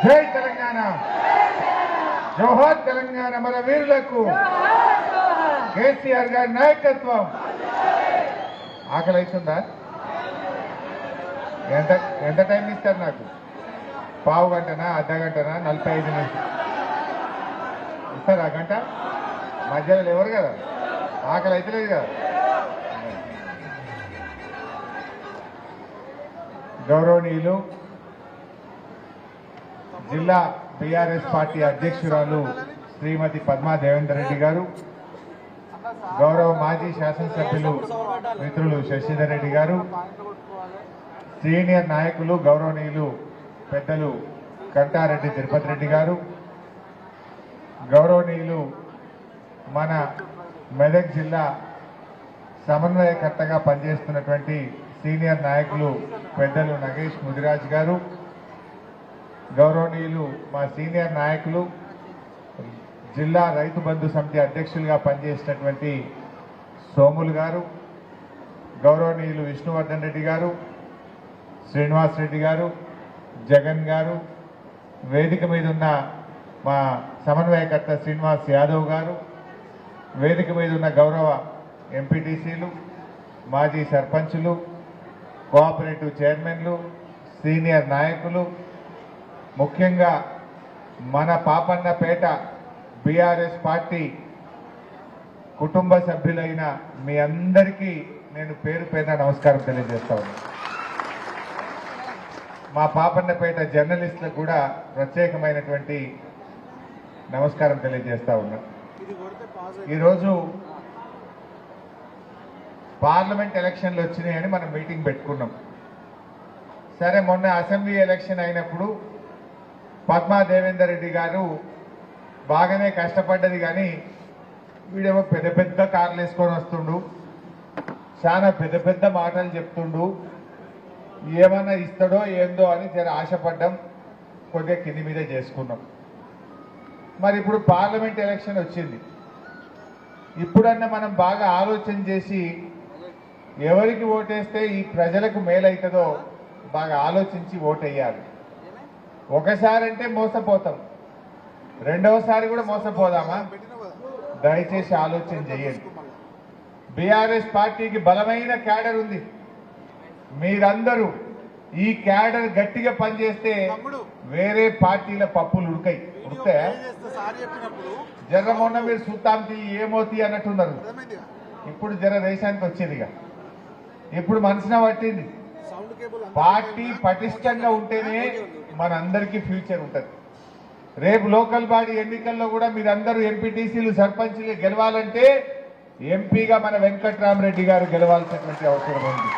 జై తెలంగాణ, జోహార్ తెలంగాణ మన వీరులకు, కేసీఆర్ గారి నాయకత్వం. ఆకలి అవుతుందా? ఎంత ఎంత టైం ఇస్తారు నాకు? పావు గంటనా, అర్ధ గంటనా, 45 నిమిషాలు ఇస్తారు? ఆ గంట మధ్యలో లేవరు కదా, ఆకలి అయితే లేదు కదా. గౌరవనీయులు జిల్లా బీఆర్ఎస్ పార్టీ అధ్యక్షురాలు శ్రీమతి పద్మా దేవేందర్ రెడ్డి గారు, గౌరవ మాజీ శాసనసభ్యులు మిత్రులు శశిధర్ రెడ్డి గారు, సీనియర్ నాయకులు గౌరవనీయులు పెద్దలు కంటారెడ్డి తిరుపతి రెడ్డి గారు, గౌరవనీయులు మన మెదక్ జిల్లా సమన్వయకర్తగా పనిచేస్తున్నటువంటి సీనియర్ నాయకులు పెద్దలు నగేష్ ముదిరాజ్ గారు, గౌరవనీయులు మా సీనియర్ నాయకులు జిల్లా రైతు బంధు సమితి అధ్యక్షులుగా పనిచేసినటువంటి సోములు గారు, గౌరవనీయులు విష్ణువర్ధన్ రెడ్డి గారు, శ్రీనివాస్ రెడ్డి గారు, జగన్ గారు, వేదిక మీద ఉన్న మా సమన్వయకర్త శ్రీనివాస్ యాదవ్ గారు, వేదిక మీద ఉన్న గౌరవ ఎంపీటీసీలు, మాజీ సర్పంచులు, కోఆపరేటివ్ చైర్మన్లు, సీనియర్ నాయకులు, ముఖ్యంగా మన పాపన్నపేట బీఆర్ఎస్ పార్టీ కుటుంబ సభ్యులైన మీ అందరికీ నేను పేరు పేరున నమస్కారం తెలియజేస్తా ఉన్నాను. మా పాపన్నపేట జర్నలిస్టులకు కూడా ప్రత్యేకమైనటువంటి నమస్కారం తెలియజేస్తా ఉన్నా. ఈరోజు పార్లమెంట్ ఎలక్షన్లు వచ్చినాయని మనం మీటింగ్ పెట్టుకున్నాం. సరే, మొన్న అసెంబ్లీ ఎలక్షన్ అయినప్పుడు పద్మా దేవేందర్ రెడ్డి గారు బాగానే కష్టపడ్డది, కానీ వీడేమో పెద్ద పెద్ద కార్లు వేసుకొని వస్తుండు, చాలా పెద్ద పెద్ద మాటలు చెప్తుండు, ఏమన్నా ఇస్తాడో ఏందో అని జర ఆశపడ్డాం, కొద్దిగా కింది మీద చేసుకున్నాం. మరి ఇప్పుడు పార్లమెంట్ ఎలక్షన్ వచ్చింది, ఇప్పుడన్నా మనం బాగా ఆలోచన చేసి ఎవరికి ఓటేస్తే ఈ ప్రజలకు మేలవుతుందో బాగా ఆలోచించి ఓటేయాలి. ఒకసారి అంటే మోసపోతాం, రెండవసారి కూడా మోసపోదామా? దయచేసి ఆలోచన చేయండి. బీఆర్ఎస్ పార్టీకి బలమైన క్యాడర్ ఉంది. మీరందరూ ఈ క్యాడర్ గట్టిగా పనిచేస్తే వేరే పార్టీల పప్పులు ఉడితే జర మొన్న మీరు సుత్తాంతి ఏమోతి అన్నట్టున్నారు. ఇప్పుడు జర దేశానికి వచ్చేదిగా, ఇప్పుడు మనసున పట్టింది. పార్టీ పటిష్టంగా ఉంటేనే మనందరికీ ఫ్యూచర్ ఉంటుంది. రేపు లోకల్ బాడీ ఎన్నికల్లో కూడా మీరందరూ ఎంపీటీసీలు సర్పంచ్లు గెలవాలంటే ఎంపీగా మన వెంకట్రామరెడ్డి గారు గెలవాల్సినటువంటి అవసరం ఉంది.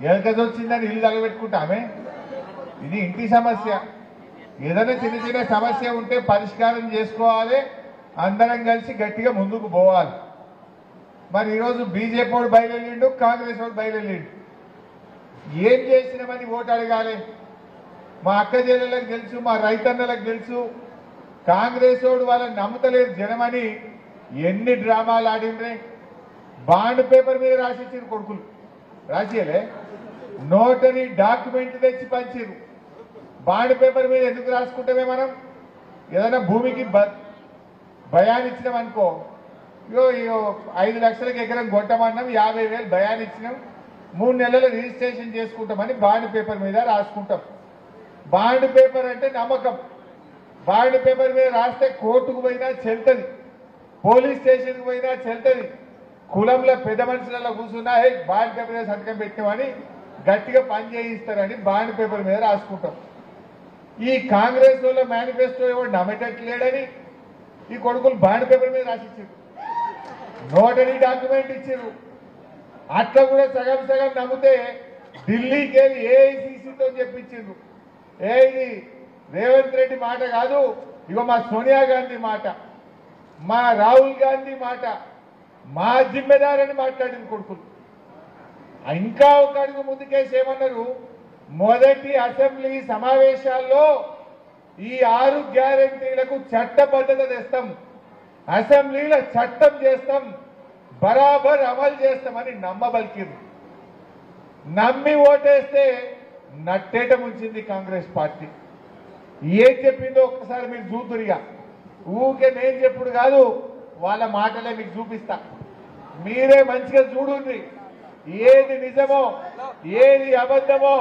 ఎలకదొచ్చిందని ఇల్లు తగబెట్టుకుంటామే, ఇది ఇంటి సమస్య. ఏదైనా చిన్న చిన్న సమస్య ఉంటే పరిష్కారం చేసుకోవాలి, అందరం కలిసి గట్టిగా ముందుకు పోవాలి. మరి ఈరోజు బీజేపీ వాడు బయలుదేరిండు, కాంగ్రెస్ వాడు బయలుదేరిండు. ఏం చేసినామని ఓటు అడగాలి? మా అక్క చెల్లెలకు తెలుసు, మా రైతన్నలకు తెలుసు. కాంగ్రెస్ వాడు వాళ్ళని నమ్ముతలేరు జనమని ఎన్ని డ్రామాలు ఆడిండ్రే. బాండ్ పేపర్ మీద రాసిచ్చారు కొడుకులు, రాసియలే, నోటని డాక్యుమెంట్ తెచ్చి పంచారు. బాండ్ పేపర్ మీద ఎందుకు రాసుకుంటామే? మనం ఏదైనా భూమికి భయాన్నిచ్చినాం అనుకో, ఇగో 5 లక్షలకు ఎకరం కొట్టమన్నాం, 50,000 భయాన్నిచ్చినాం, 3 నెలలు రిజిస్ట్రేషన్ చేసుకుంటామని బాండ్ పేపర్ మీద రాసుకుంటాం. బాండ్ పేపర్ అంటే నమ్మకం. బాండ్ పేపర్ మీద రాస్తే కోర్టుకు పోయినా చెల్తుంది, పోలీస్ స్టేషన్కి పోయినా చెల్తుంది. కులంలో పెద్ద మనుషులలో కూర్చున్నా బాండ్ పేపర్ మీద సంతకం పెట్టామని గట్టిగా పని చేయిస్తారని బాండ్ పేపర్ మీద రాసుకుంటాం. ఈ కాంగ్రెస్ వాళ్ళ మేనిఫెస్టో ఎవరు నమ్మేటట్లేడని ఈ కొడుకులు బాండ్ పేపర్ మీద రాసిచ్చారు, నోటరీ డాక్యుమెంట్ ఇచ్చారు. అట్లా కూడా సగం సగం నమ్మితే ఢిల్లీకి వెళ్ళి ఏఐసిసితో చెప్పించిండ్రు, ఇది రేవంత్ రెడ్డి మాట కాదు, ఇగో మా సోనియా గాంధీ మాట, మా రాహుల్ గాంధీ మాట, మా జిమ్మెదారని మాట్లాడింది కొడుకులు. ఇంకా ఒక అడుగు ముందుకేసి ఏమన్నారు, మొదటి అసెంబ్లీ సమావేశాల్లో ఈ 6 గ్యారెంటీలకు చట్టబద్ధత తెస్తాం, అసెంబ్లీలో చట్టం చేస్తాం, బరాబర్ అమలు చేస్తామని నమ్మబలికింది. నమ్మి ఓటేస్తే నట్టేట ముంచింది కాంగ్రెస్ పార్టీ. ఏం చెప్పిందో ఒక్కసారి మీరు చూతురిగా. ఊకే నేను చెప్పుడు కాదు, వాళ్ళ మాటలే మీకు చూపిస్తా. మీరే మంచిగా చూడుండి, ఏది నిజమో ఏది అబద్ధమో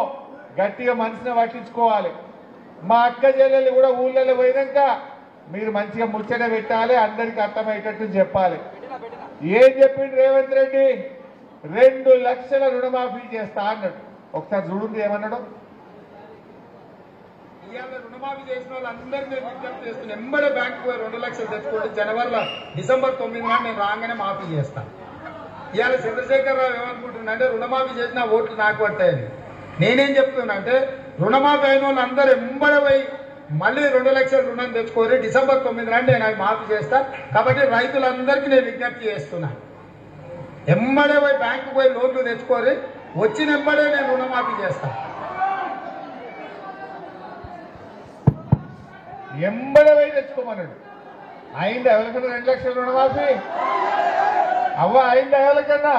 గట్టిగా మనసున పట్టించుకోవాలి. మా అక్క చెల్లెలు కూడా ఊళ్ళలో పోయినాక మీరు మంచిగా ముచ్చట పెట్టాలి, అందరికీ అర్థమయ్యేటట్టు చెప్పాలి. ఏం చెప్పిండు రేవంత్ రెడ్డి? 2 లక్షల రుణమాఫీ చేస్తా అన్నాడు. ఒకసారి చూడండి ఏమన్నాడు. ఇవాళ రుణమాఫీ చేసిన వాళ్ళందరినీ నేను విజ్ఞప్తి చేస్తున్నా, ఎంబడే బ్యాంకు 2 లక్షలు తెచ్చుకోండి. డిసెంబర్ 9 నాడు నేను రాగానే మాఫీ చేస్తాను. ఇవాళ చంద్రశేఖరరావు ఏమనుకుంటున్నా అంటే రుణమాఫీ చేసిన ఓట్లు నాకు పడతాయని. నేనేం చెప్తున్నా అంటే రుణమాఫీ అయిన వాళ్ళు అందరూ ఎంబడే పోయి మళ్ళీ 2 లక్షల రుణం తెచ్చుకోరి. డిసెంబర్ 9 నాడు నేను అవి మాఫీ చేస్తా. కాబట్టి రైతులందరికీ నేను విజ్ఞప్తి చేస్తున్నా, ఎంబడే పోయి బ్యాంకు పోయి లోన్లు తెచ్చుకోరి, వచ్చిన ఎంబడే నేను రుణమాఫీ చేస్తాను. ఎంబడే పోయి తెచ్చుకోమన్నాడు. అయింది ఎవరికన్నా 2 లక్షల రుణమాఫీ? అయింది ఎవరికన్నా?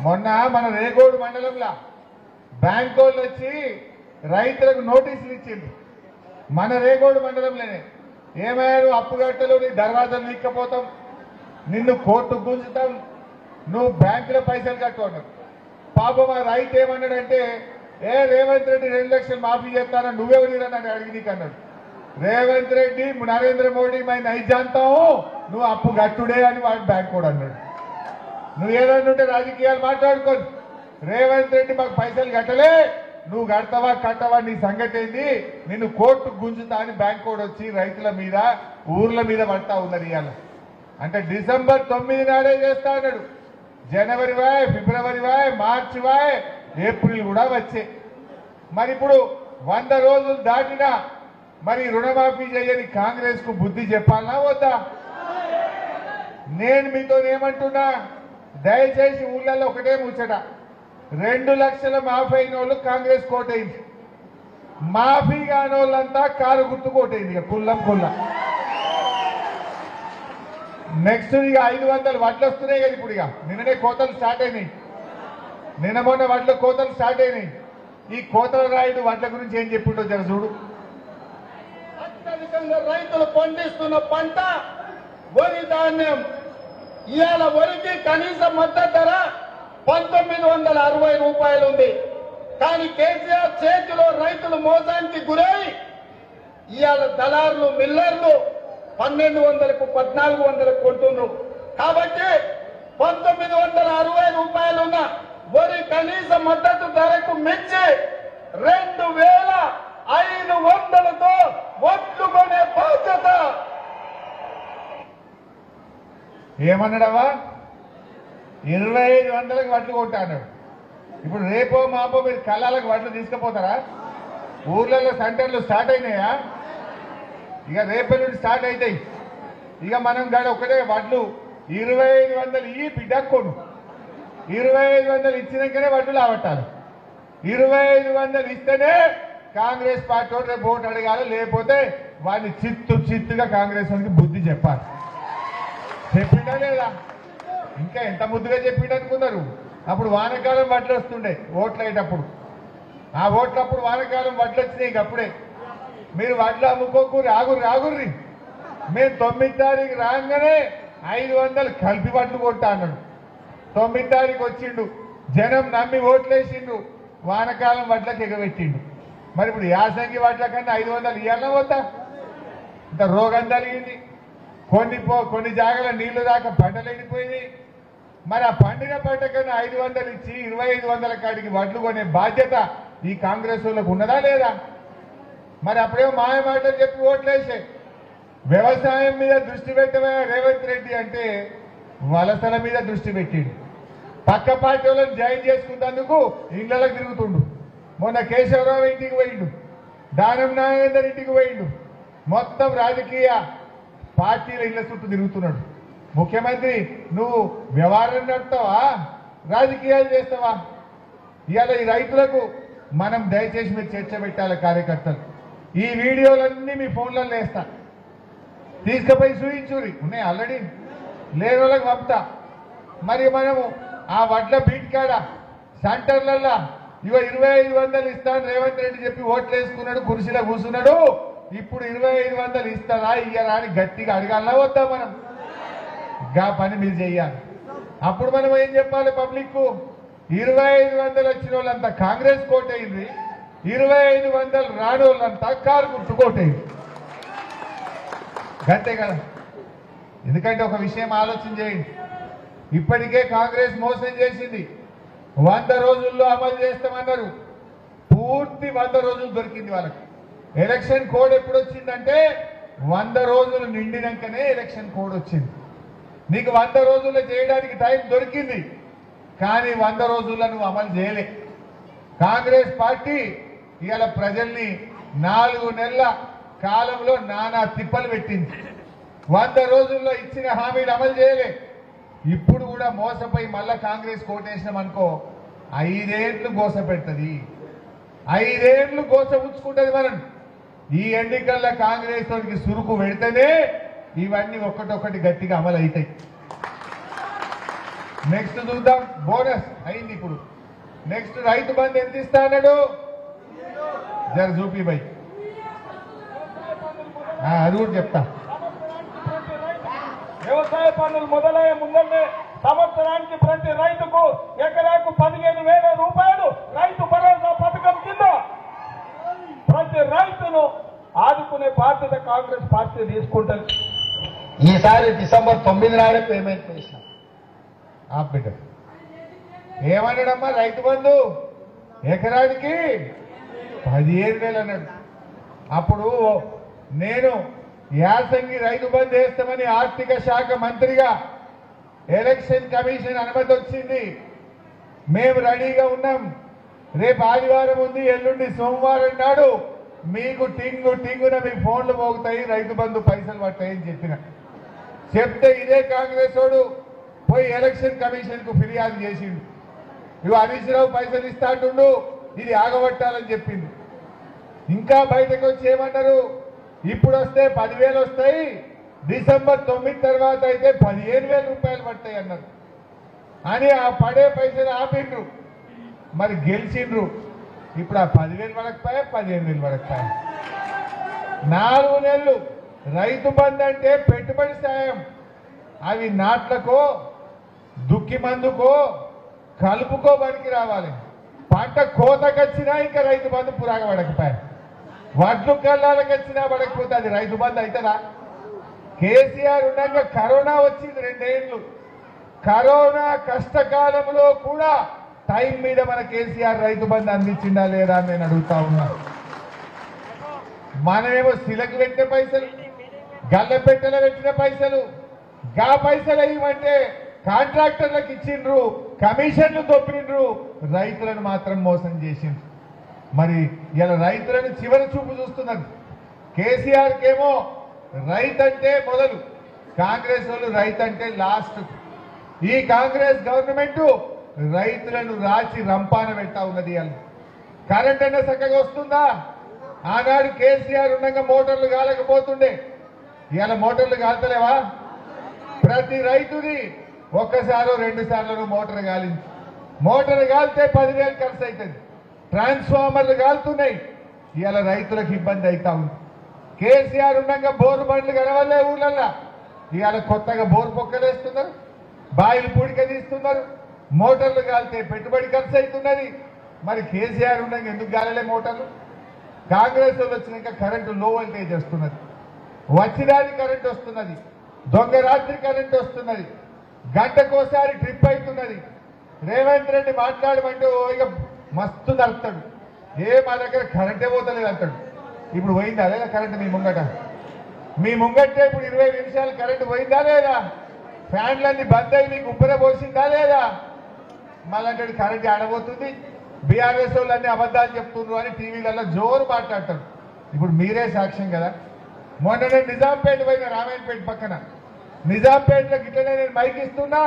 మొన్న మన రేగోడు మండలంలో బ్యాంకు వాళ్ళు వచ్చి రైతులకు నోటీసులు ఇచ్చింది. మన రేగోడు మండలంలోనే ఏమయ్యారు, అప్పు కట్టలు, నీ దర్వాజాలు నీక్కపోతాం, నిన్ను కోర్టుకు గుంజుతాం, నువ్వు బ్యాంకులో పైసలు కట్టు అన్నారు. పాపం ఆ రైతు ఏమన్నాడంటే, రేవంత్ రెడ్డి 2 లక్షలు మాఫీ చేస్తానా, నువ్వెవరిరా నన్ను అడిగి నీకు అన్నాడు. రేవంత్ రెడ్డి నరేంద్ర మోడీ మై నైజాంతావు, నువ్వు అప్పు గట్టుడే అని వాడు బ్యాంక్ కూడా అన్నాడు. నువ్వు ఏదన్నా ఉంటే రాజకీయాలు మాట్లాడుకోను. రేవంత్ రెడ్డి మాకు పైసలు కట్టలే, నువ్వు కడతావా కట్టవా నీ సంగతి ఏంది, నిన్ను కోర్టుకు గుంజుతా అని బ్యాంక్ కూడా వచ్చి రైతుల మీద ఊర్ల మీద పడతా ఉన్నది. ఇవాళ అంటే డిసెంబర్ 9 నాడే చేస్తా అన్నాడు. జనవరి వాయ్, ఫిబ్రవరి వాయ్, మార్చి వాయ్, ఏప్రిల్ కూడా వచ్చే. మరి ఇప్పుడు 100 రోజులు దాటినా మరి రుణమాఫీ చేయని కాంగ్రెస్ కు బుద్ధి చెప్పాలనా వద్దా? నేను మీతో ఏమంటున్నా, దయచేసి ఊళ్ళల్లో ఒకటే ముచ్చట, 2 లక్షల మాఫీ అయిన వాళ్ళు కాంగ్రెస్ కోటైంది, మాఫీ కాని వాళ్ళంతా కారు గుర్తు కోటైంది. ఇక కుల్లం కుల్లం. నెక్స్ట్ ఇక 500 వడ్లు వస్తున్నాయి కదా ఇప్పుడు. ఇక నిన్ననే కోతలు స్టార్ట్ అయినాయి, నిన్న మొన్న వడ్ల కోతలు స్టార్ట్ అయినాయి. ఈ కోతల రాయుడు వడ్ల గురించి ఏం చెప్పిండో జర చూడు. అత్యధికంగా రైతులు పండిస్తున్న పంట వరి ధాన్యం. ఇవాళ వరికి కనీస మద్దతు ధర 1960 రూపాయలు ఉంది. కానీ కేసీఆర్ చేతిలో రైతులు మోసానికి గురై ఇవాళ దళారులు, మిల్లర్లు 1200కు 1400కు కొంటున్నారు. కాబట్టి 1960 రూపాయలున్న వరి కనీస మద్దతు ధరకు మించి 2500తో వడ్లు కొనే బాధ్యత. ఏమన్నాడవా? 2500లకు వడ్లు కొంటా అన్నాడు. ఇప్పుడు రేపో మాపో మీరు కళ్ళాలకు వడ్లు తీసుకుపోతారా? ఊర్లలో సెంటర్లు స్టార్ట్ అయినాయా? ఇక రేపటి నుండి స్టార్ట్ అవుతాయి. ఇక మనం గాడి ఒకటే వడ్లు 2500 ఈ బిడ్డకొను, 2500 ఇచ్చినాకనే వడ్లు లావట్టాలి. 2500 ఇస్తేనే కాంగ్రెస్ పార్టీ రేపు ఓటు అడగాలి, లేకపోతే వాడిని చిత్తుగా కాంగ్రెస్ వాడికి బుద్ధి చెప్పాలి. చెప్పిండా లేదా? ఇంకా ఎంత ముద్దుగా చెప్పిండు అనుకున్నారు? అప్పుడు వానకాలం వడ్లు వస్తుండే ఓట్లు అయ్యేటప్పుడు, ఆ ఓట్లప్పుడు వానకాలం వడ్లు వచ్చినాయి. ఇంక అప్పుడే మీరు వడ్లు అమ్ముకోకూరి, ఆగుర్రి. మేము 9 తారీఖు రాగానే 500 కలిపి వడ్లు కొంటా అన్నాడు. 9 తారీఖు వచ్చిండు, జనం నమ్మి ఓట్లేసిండు, వానకాలం వడ్లకు ఎగబెట్టిండు. మరి ఇప్పుడు యాసంగి వడ్ల కన్నా 500 ఇవ్వాలన్నా వద్దా? ఇంత రోగం కలిగింది. కొన్ని జాగాల నీళ్లు దాకా పంటలు ఎండిపోయింది. మరి ఆ పండిన పంట కన్నా 500 ఇచ్చి 2500 కాడికి వడ్లు కొనే బాధ్యత ఈ కాంగ్రెస్ వాళ్ళకు ఉన్నదా లేదా? మరి అప్పుడేమో మాయ మాటలు చెప్పి ఓట్లేసే. వ్యవసాయం మీద దృష్టి పెట్టమే రేవంత్ రెడ్డి అంటే వలసల మీద దృష్టి పెట్టిండు. పక్క పార్టీ వాళ్ళని జాయిన్ చేసుకున్నందుకు ఇళ్లకు తిరుగుతుండు. మొన్న కేశవరావు ఇంటికి పోయిండు, దానం నాగేందర్ ఇంటికి పోయిండు. మొత్తం రాజకీయ పార్టీల ఇళ్ల చుట్టూ తిరుగుతున్నాడు. ముఖ్యమంత్రి నువ్వు వ్యవహారం నడుపుతావా, రాజకీయాలు చేస్తావా? ఇవాళ ఈ రైతులకు మనం దయచేసి మీరు చర్చ పెట్టాలి కార్యకర్తలు. ఈ వీడియోలన్నీ మీ ఫోన్లలో వేస్తా, తీసుకుపోయి చూయించురి. ఉన్నాయి ఆల్రెడీ, లేని వాళ్ళకి పంపుతా. మరి మనము ఆ వడ్ల బీట్ కాడ సెంటర్లల్లో ఇవ 2500 ఇస్తాను రేవంత్ రెడ్డి చెప్పి ఓట్లు వేసుకున్నాడు, కుర్చీలో కూర్చున్నాడు. ఇప్పుడు 2500 ఇస్తారా ఇయ్యరా అని గట్టిగా అడగాలనా వద్దా మనం? గా పని మీరు చెయ్యాలి. అప్పుడు మనం ఏం చెప్పాలి పబ్లిక్ కు? 2500 వచ్చిన వాళ్ళంతా కాంగ్రెస్ కోటైంది, 2500 రాని వాళ్ళంతా కారు గుర్తు కోటైంది. గంతే కదా. ఎందుకంటే ఒక విషయం ఆలోచన చేయండి. ఇప్పటికే కాంగ్రెస్ మోసం చేసింది. 100 రోజుల్లో అమలు చేస్తామన్నారు. పూర్తి 100 రోజులు దొరికింది వాళ్ళకి. ఎలక్షన్ కోడ్ ఎప్పుడు వచ్చిందంటే 100 రోజులు నిండినాకనే ఎలక్షన్ కోడ్ వచ్చింది. నీకు 100 రోజుల్లో చేయడానికి టైం దొరికింది, కానీ 100 రోజుల్లో నువ్వు అమలు చేయలే. కాంగ్రెస్ పార్టీ ఇవాళ ప్రజల్ని 4 నెలల కాలంలో నానా తిప్పలు పెట్టింది. 100 రోజుల్లో ఇచ్చిన హామీలు అమలు చేయలే. ఇప్పుడు కూడా మోసపోయి మళ్ళా కాంగ్రెస్ కోటేసినాం అనుకో, 5 ఏళ్లు గోస పెడుతుంది. 5 ఏళ్లు గోస ఉంచుకుంటది. మనం ఈ ఎన్నికల్లో కాంగ్రెస్ వారికి సురుకు పెడితేనే ఇవన్నీ ఒక్కటొక్కటి గట్టిగా అమలు అవుతాయి. నెక్స్ట్ చూద్దాం. బోనస్ అయింది. ఇప్పుడు నెక్స్ట్ రైతు బంధు ఎంత ఇస్తా అన్నాడు? జర చూపి బై, అది కూడా చెప్తా. వ్యవసాయ పనులు మొదలయ్యే ముందనే సంవత్సరానికి ప్రతి రైతుకు ఎకరాకు 15,000 రూపాయలు రైతు భరోసా పథకం కింద ప్రతి రైతును ఆదుకునే బాధ్యత కాంగ్రెస్ పార్టీ తీసుకుంటుంది. ఈసారి డిసెంబర్ 9 నాడే పేమెంట్ చేశాం. బిడ్డ ఏమన్నాడమ్మా? రైతు బంధు ఎకరానికి 15,000 అన్నాడు. అప్పుడు నేను యాసంగి రైతు బంధు వేస్తామని ఆర్థిక శాఖ మంత్రిగా ఎలక్షన్ కమిషన్ అనుమతి వచ్చింది. మేము రెడీగా ఉన్నాం. రేపు ఆదివారం ఉంది, ఎల్లుండి సోమవారం నాడు మీకు టింగున మీ ఫోన్లు మోగుతాయి, రైతు బంధు పైసలు పడతాయని చెప్తే ఇదే కాంగ్రెస్ వాడు పోయి ఎలక్షన్ కమిషన్ కు ఫిర్యాదు చేసిండు. ఇవి హరీష్ రావు పైసలు ఇస్తాంటుండు, ఇది ఆగబట్టాలని చెప్పింది. ఇంకా బయటకు వచ్చి ఏమన్నారు? ఇప్పుడు వస్తే 10,000 వస్తాయి, డిసెంబర్ 9 తర్వాత అయితే 15,000 రూపాయలు పడతాయి అన్నారు. అని ఆ పడే పైసలు ఆపిండ్రు. మరి గెలిచిండ్రు. ఇప్పుడు ఆ 10,000 పడకపోయా, 15,000 పడకపోయా. 4 నెలలు రైతు బంధు అంటే పెట్టుబడి సాయం. అవి నాట్లకో, దుక్కి మందుకో, కలుపుకో పనికి రావాలి. పంట కోతకొచ్చినా ఇంకా రైతు బంధు పురాగా పడకపోయా. వడ్లు కల్లాలకు వచ్చినా పడకపోతే అది రైతు బంధు అవుతుందా? కేసీఆర్ ఉండగా కరోనా వచ్చింది 2 ఏళ్ళు. కరోనా కష్టకాలంలో కూడా టైం మీద మన కేసీఆర్ రైతు బంధు అందించిందా లేదా అని నేను అడుగుతా ఉన్నా. మనమేమో శిలకు పెట్టిన పైసలు, గల్లపెట్టెలో పెట్టిన పైసలు, గా పైసలు ఇవ్వమంటే కాంట్రాక్టర్లకు ఇచ్చిండ్రు, కమిషన్లు దొప్పిండ్రు, రైతులను మాత్రం మోసం చేసిండ్రు. మరి ఇలా రైతులను చివరి చూపు చూస్తున్నారు. కేసీఆర్కేమో రైతంటే మొదలు, కాంగ్రెస్ వాళ్ళు రైతంటే లాస్ట్. ఈ కాంగ్రెస్ గవర్నమెంట్ రైతులను రాచి రంపాన పెట్టా ఉన్నది. కరెంట్ అన్న చక్కగా వస్తుందా? ఆనాడు కేసీఆర్ ఉండగా మోటార్లు కాలేకపోతుండే, ఇవాళ మోటార్లు కాల్తలేవా? ప్రతి రైతుని ఒక్కసారో 2 సార్లు మోటార్ కాలింది. మోటార్ కాలితే 10,000 ఖర్చు అవుతుంది. ట్రాన్స్ఫార్మర్లు కాలుతున్నాయి. ఇవాళ రైతులకు ఇబ్బంది అవుతా ఉంది. కేసీఆర్ ఉండగా బోరు బండ్లు కనవల్లే ఊళ్ళల్లో. ఇవాళ కొత్తగా బోరు పొక్కలేస్తున్నారు, బాయిలు పూడిక తీస్తున్నారు. మోటార్లు కాలితే పెట్టుబడి ఖర్చు అవుతున్నది. మరి కేసీఆర్ ఉండగా ఎందుకు కాలలే మోటార్లు? కాంగ్రెస్ వాళ్ళు వచ్చినాక కరెంటు లో వోల్టేజ్ వస్తున్నది, వచ్చిదాని కరెంట్ వస్తున్నది, దొంగ రాత్రి కరెంట్ వస్తున్నది, గంటకోసారి ట్రిప్ అవుతున్నది. రేవంత్ రెడ్డి మాట్లాడమంటే ఇక మస్తు నడుపుతాడు. మా దగ్గర కరెంటే పోతలేదు అంటాడు. ఇప్పుడు పోయిందా లేదా కరెంట్ మీ ముంగట? మీ ముంగట్టే ఇప్పుడు 20 నిమిషాలు కరెంటు పోయిందా లేదా? ఫ్యాన్లన్నీ బంద్ అయ్యి మీకు ఉబ్బర పోసిందా లేదా? మళ్ళీ కరెంట్ ఆడబోతుంది, బీఆర్ఎస్ వాళ్ళన్నీ అబద్ధాలు చెప్తున్నారు అని టీవీలలో జోరు మాట్లాడతారు. ఇప్పుడు మీరే సాక్ష్యం కదా. మొన్న నేను నిజాంపేట పోయిన, రామాయణపేట పక్కన నిజాంపేటలో గిట్లనే నేను మైక్ ఇస్తున్నా,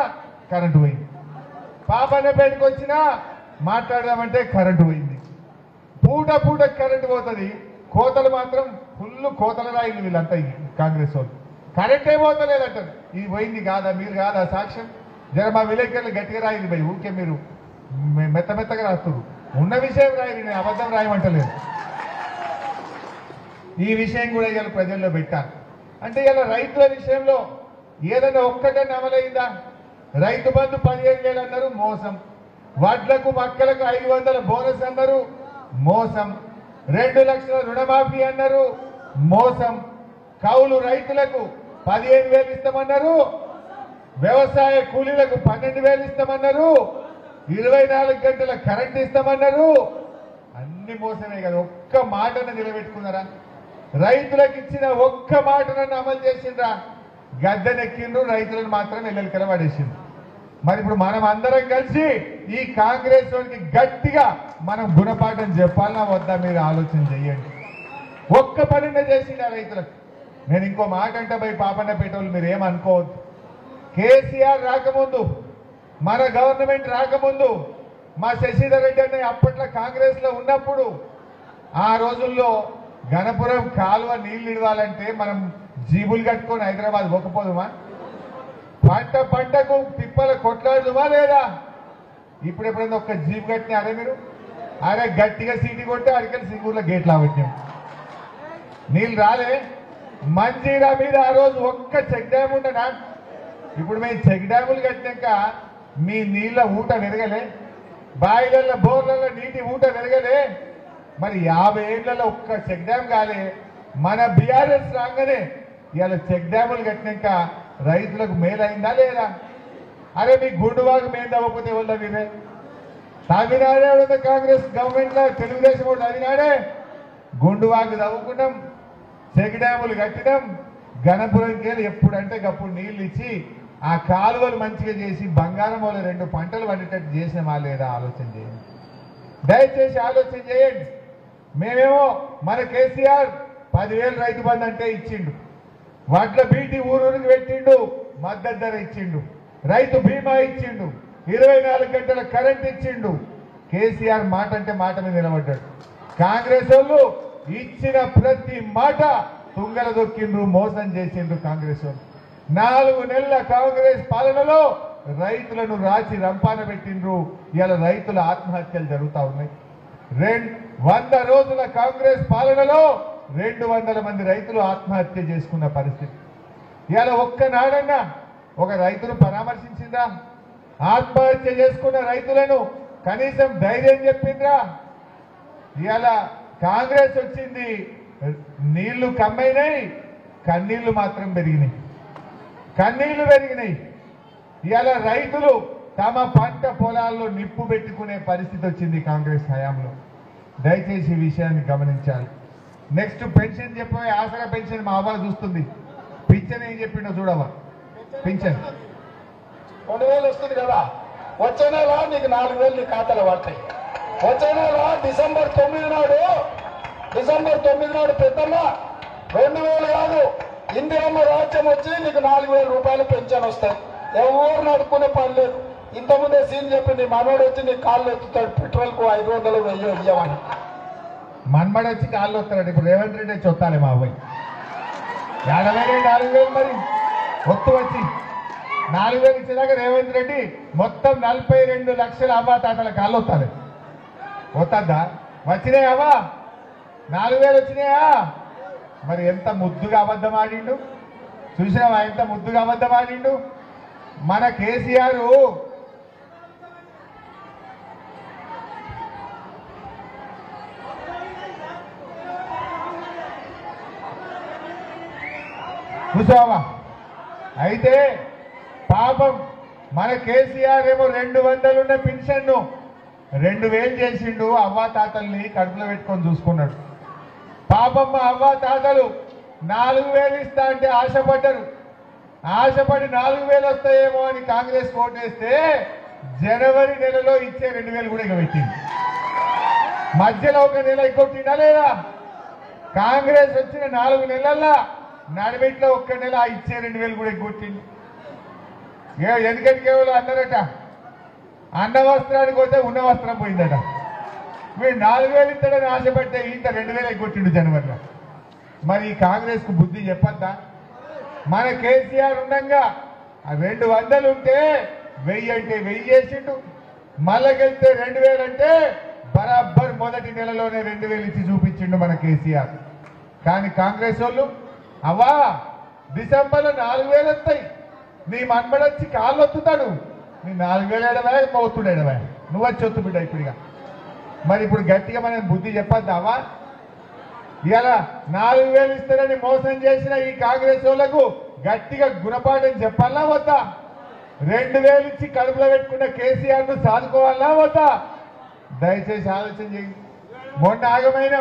కరెంటు పోయింది. పాపన్నపేటకు వచ్చినా మాట్లాడదామంటే కరెంటు పోయింది. పూట కరెంటు పోతుంది, కోతలు మాత్రం ఫుల్ కోతల రాయిలు వీళ్ళంతా కాంగ్రెస్ వాళ్ళు. కరెంటే పోతలేదంటారు. ఇది పోయింది కాదా? మీరు కాదా సాక్ష్యం? జర మా విలేకరులు గట్టిగా రాయింది పోయి, ఊరికే మీరు మెత్తగా రాస్తున్నారు. ఉన్న విషయం రాయి, నేను అబద్ధం రాయమంటలేదు. ఈ విషయం కూడా ఇలా ప్రజల్లో పెట్టాను. అంటే ఇలా రైతుల విషయంలో ఏదైనా ఒక్కటన్నా అమలైందా? రైతు బంధు 15,000 అన్నారు, మోసం. వడ్లకు మక్కలకు 500 బోనస్ అన్నారు, మోసం. 2 లక్షల రుణమాఫీ అన్నారు, మోసం. కౌలు రైతులకు 15,000 ఇస్తామన్నారు, వ్యవసాయ కూలీలకు 12,000 ఇస్తామన్నారు, 24 గంటల కరెంట్ ఇస్తామన్నారు. అన్ని మోసమే కదా. ఒక్క మాటను నిలబెట్టుకున్నారా? రైతులకు ఇచ్చిన ఒక్క మాటను అమలు చేసిండ్రా? గద్దెనెక్కిండ్రు, రైతులను మాత్రం ఎల్లెలకల పడేసిండ్రు. మరి ఇప్పుడు మనం అందరం కలిసి ఈ కాంగ్రెస్ వారికి గట్టిగా మనం గుణపాఠం చెప్పాలన్నా వద్దా? మీరు ఆలోచన చేయండి. ఒక్క పనినే చేసిండు ఆ రైతులకు. నేను ఇంకో మాట అంటే పోయి పాపన్నపేట వాళ్ళు మీరు ఏమనుకోవద్దు. కేసీఆర్ రాకముందు, మన గవర్నమెంట్ రాకముందు, మా శశిధర్ రెడ్డి అన్న అప్పట్లో కాంగ్రెస్ లో ఉన్నప్పుడు ఆ రోజుల్లో గణపురం కాలువ నీళ్లు ఇవ్వాలంటే మనం జీబులు కట్టుకొని హైదరాబాద్ పోకపోదుమా? పంటకు తిప్పల కొట్లాడుదుమా లేదా? ఇప్పుడు ఎప్పుడైనా ఒక్క జీబు కట్టినా అరే మీరు? అరే గట్టిగా సీటీ కొట్టి అడికల్ సింగూర్లో గేట్లు ఆవట్టాం. నీళ్ళు రాలే. మంజీరా మీద ఆ రోజు ఒక్క చెక్ డ్యామ్ ఉండనా? ఇప్పుడు మేము చెక్ డ్యాములు కట్టినాక మీ నీళ్ళ ఊట పెరగలే, బాయిలలో బోర్లలో నీటి ఊట పెరగలే. మరి 50 ఏళ్లలో ఒక్క చెక్ డ్యామ్ కాలే. మన బీఆర్ఎస్ రాగానే ఇవాళ చెక్ డ్యాములు కట్టినాక రైతులకు మేలైందా లేదా? అరే మీ గుండువాగు మేలు తవ్వకపోతే ఎవరు తవ్వినే? తవ్వినాడే కాంగ్రెస్ గవర్నమెంట్ లో, తెలుగుదేశం కూడా తవ్వినాడే. గుండువాగు తవ్వుకున్నాం, చెక్ డ్యాములు కట్టినాం, గణపురంకి ఎప్పుడంటే అప్పుడు నీళ్లు ఇచ్చి ఆ కాలువలు మంచిగా చేసి బంగారం వల్ల 2 పంటలు పండేటట్టు చేసినామా లేదా? ఆలోచన చేయండి, దయచేసి ఆలోచన చేయండి. మేమేమో మన కేసీఆర్ 10,000 రైతు బంధు అంటే ఇచ్చిండు, వడ్ల బీటీ ఊరూరికి పెట్టిండు, మద్దతు ధర ఇచ్చిండు, రైతు బీమా ఇచ్చిండు, 24 గంటల కరెంట్ ఇచ్చిండు. కేసీఆర్ మాట అంటే మాట మీద నిలబడ్డాడు. కాంగ్రెస్ వాళ్ళు ఇచ్చిన ప్రతి మాట తుంగల దొక్కిండ్రు, మోసం చేసిండ్రు. కాంగ్రెస్ వాళ్ళు 4 నెలల కాంగ్రెస్ పాలనలో రైతులను రాచి రంపాన పెట్టిండ్రు. ఇవాళ రైతుల ఆత్మహత్యలు జరుగుతా ఉన్నాయి. 100 రోజుల కాంగ్రెస్ పాలనలో 200 మంది రైతులు ఆత్మహత్య చేసుకున్న పరిస్థితి. ఇవాళ ఒక్కనాడన్నా ఒక రైతును పరామర్శించిందా? ఆత్మహత్య చేసుకున్న రైతులను కనీసం ధైర్యం చెప్పిండ్రా? ఇవాళ కాంగ్రెస్ వచ్చింది, నీళ్లు కమ్మైనాయి, కన్నీళ్లు మాత్రం పెరిగినాయి. కన్నీళ్లు పెరిగినాయి. ఇవాళ రైతులు తమ పంట పొలాల్లో నిప్పు పెట్టుకునే పరిస్థితి వచ్చింది కాంగ్రెస్ హయాంలో. దయచేసి ఈ విషయాన్ని గమనించాలి. నెక్స్ట్ పెన్షన్ చెప్పే ఆసరా పెన్షన్ మా అవ్వ చూస్తుంది. పింఛన్ ఏం చెప్పిండో చూడవా? పింఛన్ 2,000 వస్తుంది కదా, వచ్చే నెల నీకు 4,000 నీ ఖాతాలో పడతాయి. వచ్చే నెల డిసెంబర్ 9 నాడు పెద్దమ్మ 2,000 కాదు, ఇందిరమ్మ రాజ్యం వచ్చి నీకు 4,000 రూపాయలు పెన్షన్ వస్తాయి. ఎవరు నడుపుకునే పని లేదు. ఇంతకుముందే సీన్ చెప్పి నీ మనోడు వచ్చి నీ కాళ్ళు ఎత్తుతాడు, పెట్రోల్ కు 500 1000 ఇవ్వమని. మన్మడు వచ్చి కాళ్ళు వస్తాడు. ఇప్పుడు రేవంత్ రెడ్డి వచ్చి వస్తాలే మా అబ్బాయి 4,000 మరి ఒత్తు వచ్చి 4,000 ఇచ్చేదాకా రేవంత్ రెడ్డి మొత్తం 42 లక్షల అవ్వాతాతల కాళ్ళు వస్తాడు. వస్తుందా? వచ్చినాయవా? 4,000 వచ్చినాయా? మరి ఎంత ముద్దుగా అబద్ధం ఆడిండు చూసినావా? ఎంత ముద్దుగా అబద్ధం ఆడిండు మన కేసీఆర్. చూసావా? అయితే పాపం మన కేసీఆర్ ఏమో 200 ఉన్న పెన్షన్ 2,000 చేసిండు. అవ్వా తాతల్ని కడుపులో పెట్టుకొని చూసుకున్నాడు. పాపం మా అవ్వా తాతలు 4,000 ఇస్తా అంటే ఆశపడ్డారు. ఆశపడి 4,000 వస్తాయేమో అని కాంగ్రెస్ ఓటేస్తే జనవరి నెలలో ఇచ్చే 2,000 కూడా ఇక పెట్టింది. మధ్యలో ఒక నెల ఎగ్గొట్టిందా లేదా? కాంగ్రెస్ వచ్చిన 4 నెలల్లో నడిమిట్లో ఒక్క నెల ఇచ్చే 2,000 కూడా ఎగ్గొట్టింది. ఎందుకంటే కేవలం అన్నారట, అన్న వస్త్రానికి పోతే ఉన్న వస్త్రం పోయిందట. మీరు 4,000 ఇస్తాడని ఆశపడితే ఇంత 2,000 ఎగ్గొట్టిండు జనవరిలో. మరి ఈ కాంగ్రెస్ కు బుద్ధి చెప్పద్దా? మన కేసీఆర్ ఉండగా 200 ఉంటే 1000 అంటే 1000 చేసిండు. మళ్ళకెళ్తే 2,000 అంటే బరాబర్ మొదటి నెలలోనే 2000 ఇచ్చి చూపించిండు మన కేసీఆర్. కానీ కాంగ్రెస్ వాళ్ళు అవ్వా డిసెంబర్లో 4000 వస్తాయి, నీ మన్మడొచ్చి కాళ్ళు ఒత్తుతాడు, నీ 4000 ఎడవా మౌతుడు ఎడవా, నువ్వు వచ్చి ఒత్తు బిడ్డ ఇప్పుడుగా. మరి ఇప్పుడు గట్టిగా మనం బుద్ధి చెప్పద్దావా? ఇలా 4000 ఇస్తారని మోసం చేసిన ఈ కాంగ్రెస్ వాళ్ళకు గట్టిగా గుణపాఠం చెప్పాలా వద్దా? 2000 ఇచ్చి కడుపులో పెట్టుకున్న కేసీఆర్ ను సాదుకోవాలా వద్దా? దయచేసి ఆలోచన చేయండి. మొన్న ఆగమైన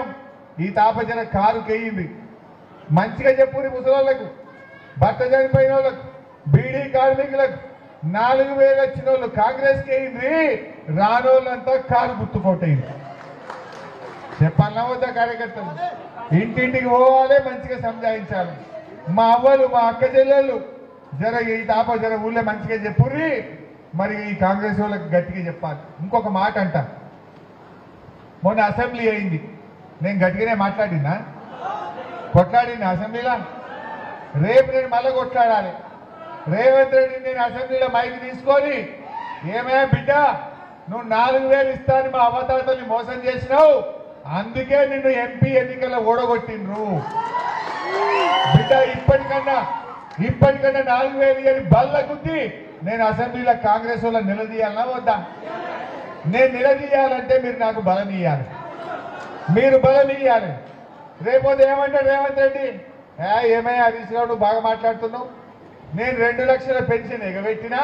ఈ తాపజన కారు కేయింది, మంచిగా చెప్పుని ముసలోళ్లకు, భర్త చనిపోయిన వాళ్ళకు, బీడీ కార్మికులకు 4000 వచ్చిన వాళ్ళు కాంగ్రెస్ కేయింది, రానోళ్ళంతా కారు గుర్తుకోటైంది. చెప్పాలన్నా వద్దా? కార్యకర్తలు ఇంటింటికి పోవాలి, మంచిగా సంజాయించాలి. మా అవ్వలు మా అక్క చెల్లెళ్ళు జర ఈ తాప జర ఊళ్ళో మంచిగా చెప్పుర్రి, మరి ఈ కాంగ్రెస్ వాళ్ళకి గట్టిగా చెప్పాలి. ఇంకొక మాట అంట, మొన్న అసెంబ్లీ అయింది, నేను గట్టిగానే మాట్లాడినా, కొట్లాడినా అసెంబ్లీలో. రేపు నేను మళ్ళీ కొట్లాడాలి. రేవంత్ రెడ్డి నేను అసెంబ్లీలో మైక్ తీసుకొని, ఏమే బిడ్డ నువ్వు 4000 ఇస్తాను మా అవతాతల్ని మోసం చేసినావు, అందుకే నిన్ను ఎంపీ ఎన్నికల్లో ఓడగొట్టిండ్రు బిడ్డ, ఇప్పటికన్నా 4000 అని బల్ల గుద్ది నేను అసెంబ్లీలో కాంగ్రెస్ వాళ్ళ నిలదీయాలన్నా వద్దా? నేను నిలదీయాలంటే మీరు నాకు బలం ఇయ్యాలి, మీరు బలం ఇయ్యాలి. రేపోతే ఏమంటాడు రేవంత్ రెడ్డి, ఏమయ్యా హరీష్ రావు నువ్వు బాగా మాట్లాడుతున్నావు, నేను 2 లక్షల పెన్షన్ ఎగబెట్టినా,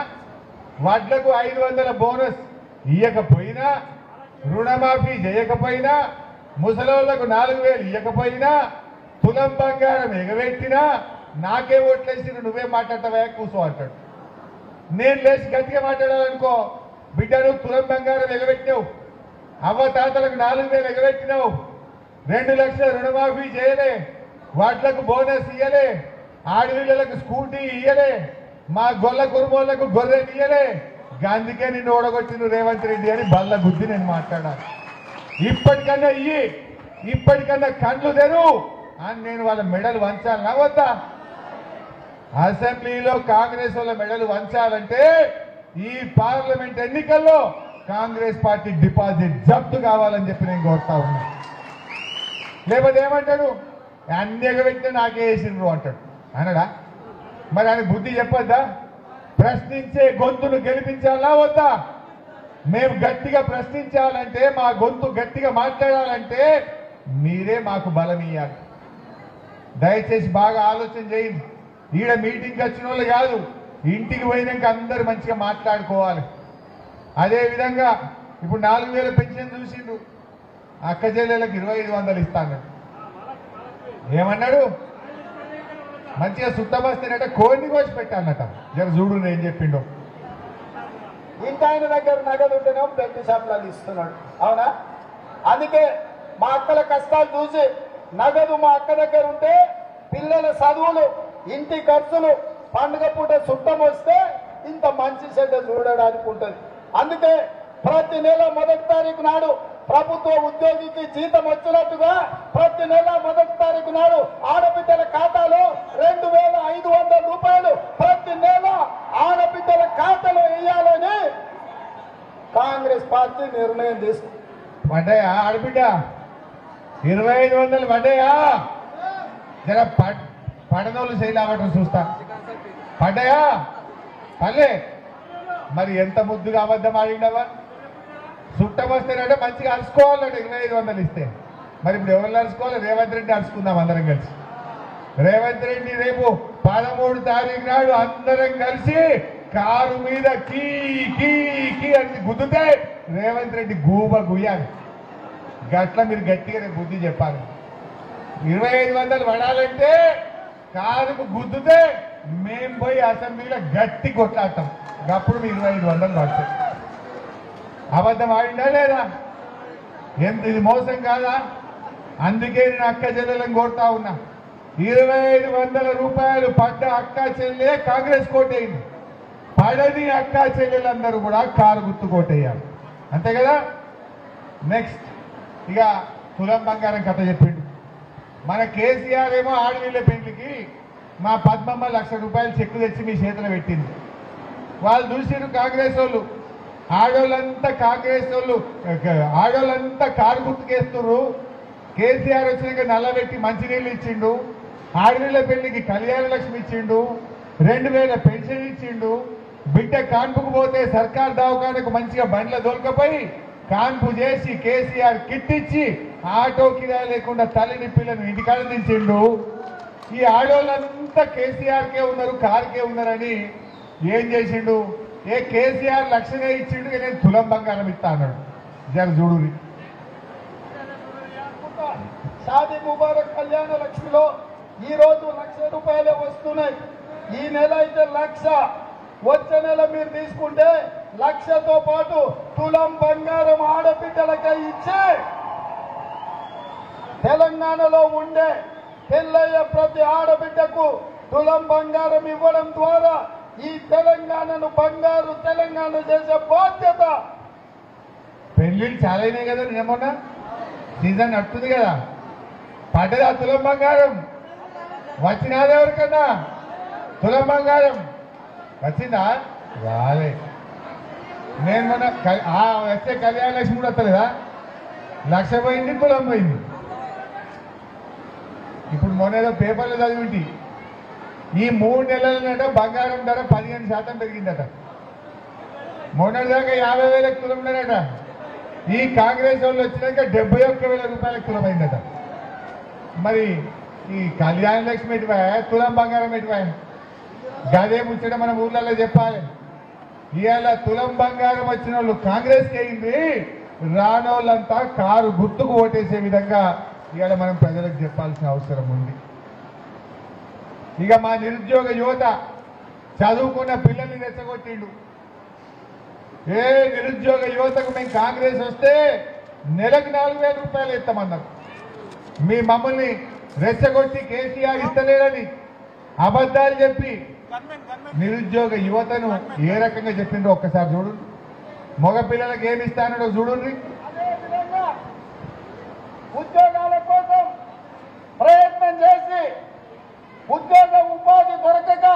వడ్లకు 500 బోనస్ ఇయ్యకపోయినా, రుణమాఫీ చేయకపోయినా, ముసలోళ్లకు 4000 ఇయ్యకపోయినా, తులం బంగారం ఎగబెట్టినా, నాకే ఓట్లేసి నువ్వే మాట్లాడతావా కూర్చో అంటాడు. నేను లేచి గట్టిగా మాట్లాడాలనుకో, బిడ్డ నువ్వు తులం బంగారం ఎగబెట్టినావు, అవ్వ తాతలకు 4000 ఎగబెట్టినావు, 2 లక్షల రుణమాఫీ చేయలే, వాట్లకు బోనస్ ఇయ్యలే, ఆడపిల్లలకు స్కూటీ ఇయ్యలే, మా గొల్ల కురుమోళ్లకు గొర్రె ఇయ్యలే, గాంధీకే నిన్ను ఓడగొట్టిన రేవంత్ రెడ్డి అని బల్ల గుద్ది నేను మాట్లాడాలి. ఇప్పటికన్నా ఇప్పటికన్నా కళ్ళు తెరు అని నేను వాళ్ళ మెడలు వంచాలనా వద్దా? అసెంబ్లీలో కాంగ్రెస్ వాళ్ళ మెడలు వంచాలంటే ఈ పార్లమెంట్ ఎన్నికల్లో కాంగ్రెస్ పార్టీ డిపాజిట్ జప్తు కావాలని చెప్పి నేను కోరుతా ఉన్నా. లేకపోతే ఏమంటాడు, అన్ని ఎగబెట్టినా నాకే వేసిండ్రు అంటాడు అనడా? మరి ఆయన బుద్ధి చెప్పొద్దా? ప్రశ్నించే గొంతును గెలిపించాలా వద్దా? మేము గట్టిగా ప్రశ్నించాలంటే, మా గొంతు గట్టిగా మాట్లాడాలంటే మీరే మాకు బలం ఇయ్యాలి. దయచేసి బాగా ఆలోచన చేయండి. ఈడ మీటింగ్కి వచ్చిన వాళ్ళు కాదు, ఇంటికి పోయినాక అందరు మంచిగా మాట్లాడుకోవాలి. అదేవిధంగా ఇప్పుడు 4000 పెన్షన్ చూసిండు, అక్క చెల్లెలకు 2500 ఇస్తాను ఏమన్నాడు? మంచిగా సుత్తమస్తేనట కోడిని కోసి పెట్టానట. జర చూడు ఏం చెప్పిండో. ఇంటి ఆయన దగ్గర నగదు ఉంటేనేమో పెద్ద షాపులలో ఇస్తున్నాడు, అవునా? అందుకే మా అక్కల కష్టాలు చూసి నగదు మా అక్క దగ్గర ఉంటే పిల్లల చదువులు, ఇంటి ఖర్చులు, పండుగ పూట చుట్టం వస్తే ఇంత మంచి చెడ్డ చూడడానికి ఉంటుంది. అందుకే ప్రతి నెల 1వ తారీఖు నాడు ప్రభుత్వ ఉద్యోగికి జీతం వచ్చినట్టుగా ప్రతి నెల 1వ తారీఖు నాడు ఆడబిడ్డల ఖాతాలో 2500 రూపాయలు ప్రతి నెల ఆడబిడ్డల ఖాతాలో వేయాలని కాంగ్రెస్ పార్టీ నిర్ణయం తీసుకుంది. పడ్డాయా ఆడబిడ్డ 2500 పడ్డాయా? జర పడనోళ్ళు శైలావటం చూస్తా. పడ్డాయా? పల్లె మరి ఎంత ముద్దుగా అబద్ధం ఆడిండవా? చుట్టం వస్తేనంటే మంచిగా అరుచుకోవాలంటే 2500 ఇస్తే. మరి ఇప్పుడు ఎవరు అరుచుకోవాలి? రేవంత్ రెడ్డి అరుచుకుందాం అందరం కలిసి. రేవంత్ రెడ్డి రేపు 13వ తారీఖు నాడు అందరం కలిసి కారు మీద కీ కీ కీ అని గుద్దుతే రేవంత్ రెడ్డి గూబ గుయ్యాలి. గట్ల మీరు గట్టిగా రేపు బుద్ధి చెప్పాలి. 2500 పడాలంటే కారుకు గుద్దుతే మేము పోయి అసెంబ్లీలో గట్టి కొట్లాడతాం. అప్పుడు మీ 2500 పడతాయి. అబద్ధం ఆడిందా లేదా? ఇది మోసం కాదా? అందుకే నేను అక్క చెల్లెలను కోరుతా ఉన్నా, 2500 రూపాయలు పడ్డ అక్క చెల్లె కాంగ్రెస్ కోటేయండి, పడని అక్క చెల్లెలందరూ కూడా కారు గుర్తు కోటేయాలి. అంతే కదా? నెక్స్ట్ ఇక తులం బంగారం కథ చెప్పిండు. మన కేసీఆర్ ఏమో ఆడవిళ్ళ పెళ్లికి మా పద్మమ్మ 1,00,000 రూపాయలు చెక్కు తెచ్చి మీ చేతిలో పెట్టింది. వాళ్ళు చూసిరు కాంగ్రెస్ వాళ్ళు, ఆడోళ్ళంతా కాంగ్రెస్ వాళ్ళు ఆడోళ్ళంతా కారు గుర్తుకేస్తున్నారు. కేసీఆర్ వచ్చినాక నల్లబెట్టి మంచినీళ్ళు ఇచ్చిండు, ఆడపిల్ల పెళ్లికి కళ్యాణ లక్ష్మి ఇచ్చిండు, 2000 పెన్షన్ ఇచ్చిండు, బిడ్డ కాన్పుకు పోతే సర్కార్ దవాఖానకు మంచిగా బండ్ల దొరకపోయి కాన్పు చేసి కేసీఆర్ కిట్ ఇచ్చి ఆటో కిరాయి లేకుండా తల్లిని పిల్లను ఇంటికాడ దించిండు. ఈ ఆడోళ్ళంతా కేసీఆర్కే ఉన్నారు, కారుకే ఉన్నారని ఏం చేసిండు? కేసీఆర్ లక్షనే ఇచ్చిండు, నేను తులం బంగారం ఇస్తా అన్నాడు. జర చూడురి. షాదీ ముబారక్ కళ్యాణ లక్ష్మిలో ఈ రోజు 1,00,000 రూపాయలే వస్తున్నాయి. ఈ నెల అయితే 1,00,000, వచ్చే నెల మీరు తీసుకుంటే 1,00,000తో పాటు తులం బంగారం ఆడబిడ్డలకే ఇచ్చి తెలంగాణలో ఉండే పెళ్ళయ్య ప్రతి ఆడబిడ్డకు తులం బంగారం ఇవ్వడం ద్వారా ఈ తెలంగాణను బంగారు తెలంగాణ చేసే బాధ్యత. పెళ్లిళ్ళు చాలా అయినాయి కదా, నిజమన్నా సీజన్ నడుతుంది కదా, పడ్డదా తులం బంగారం? వచ్చినాదా ఎవరికన్నా తులం బంగారం? వచ్చిందా? రాలే. నేను మొన్న వచ్చే కళ్యాణ లక్ష్మి కూడా వస్తలేదా? 1,00,000 పోయింది, తులం పోయింది. ఇప్పుడు మొన్న ఏదో పేపర్లో చదివింటి, ఈ 3 నెలలనట బంగారం ధర 15% పెరిగిందట. మొన్నటిదాకా 50,000 తులం ఉండేనట. ఈ కాంగ్రెస్ వాళ్ళు వచ్చినాక 71,000 రూపాయలకు తులం అయిందట. మరి ఈ కళ్యాణ లక్ష్మి ఎటువా, తులం బంగారం ఎటువా? గదే ముచ్చట మన ఊర్లలో చెప్పాలి. ఇవాళ తులం బంగారం వచ్చిన వాళ్ళు కాంగ్రెస్కి అయింది, రానోళ్ళంతా కారు గుర్తుకు ఓటేసే విధంగా ఇవాళ మనం ప్రజలకు చెప్పాల్సిన అవసరం ఉంది. ఇక మా నిరుద్యోగ యువత చదువుకున్న పిల్లల్ని రెచ్చగొట్టిండు. నిరుద్యోగ యువతకు మేము కాంగ్రెస్ వస్తే నెలకు 4,000 రూపాయలు ఇస్తామన్నారు. మీ మమ్మల్ని రెచ్చగొట్టి కేసీఆర్ ఇస్తలేడని అబద్ధాలు చెప్పి నిరుద్యోగ యువతను ఏ రకంగా చెప్పిండ్రో ఒక్కసారి చూడండి. మగ పిల్లలకు ఏమి ఇస్తానో చూడండి. అదేవిధంగా ఉద్యోగాల కోసం ప్రయత్నం చేసి ఉద్యోగ ఉపాధి దొరకక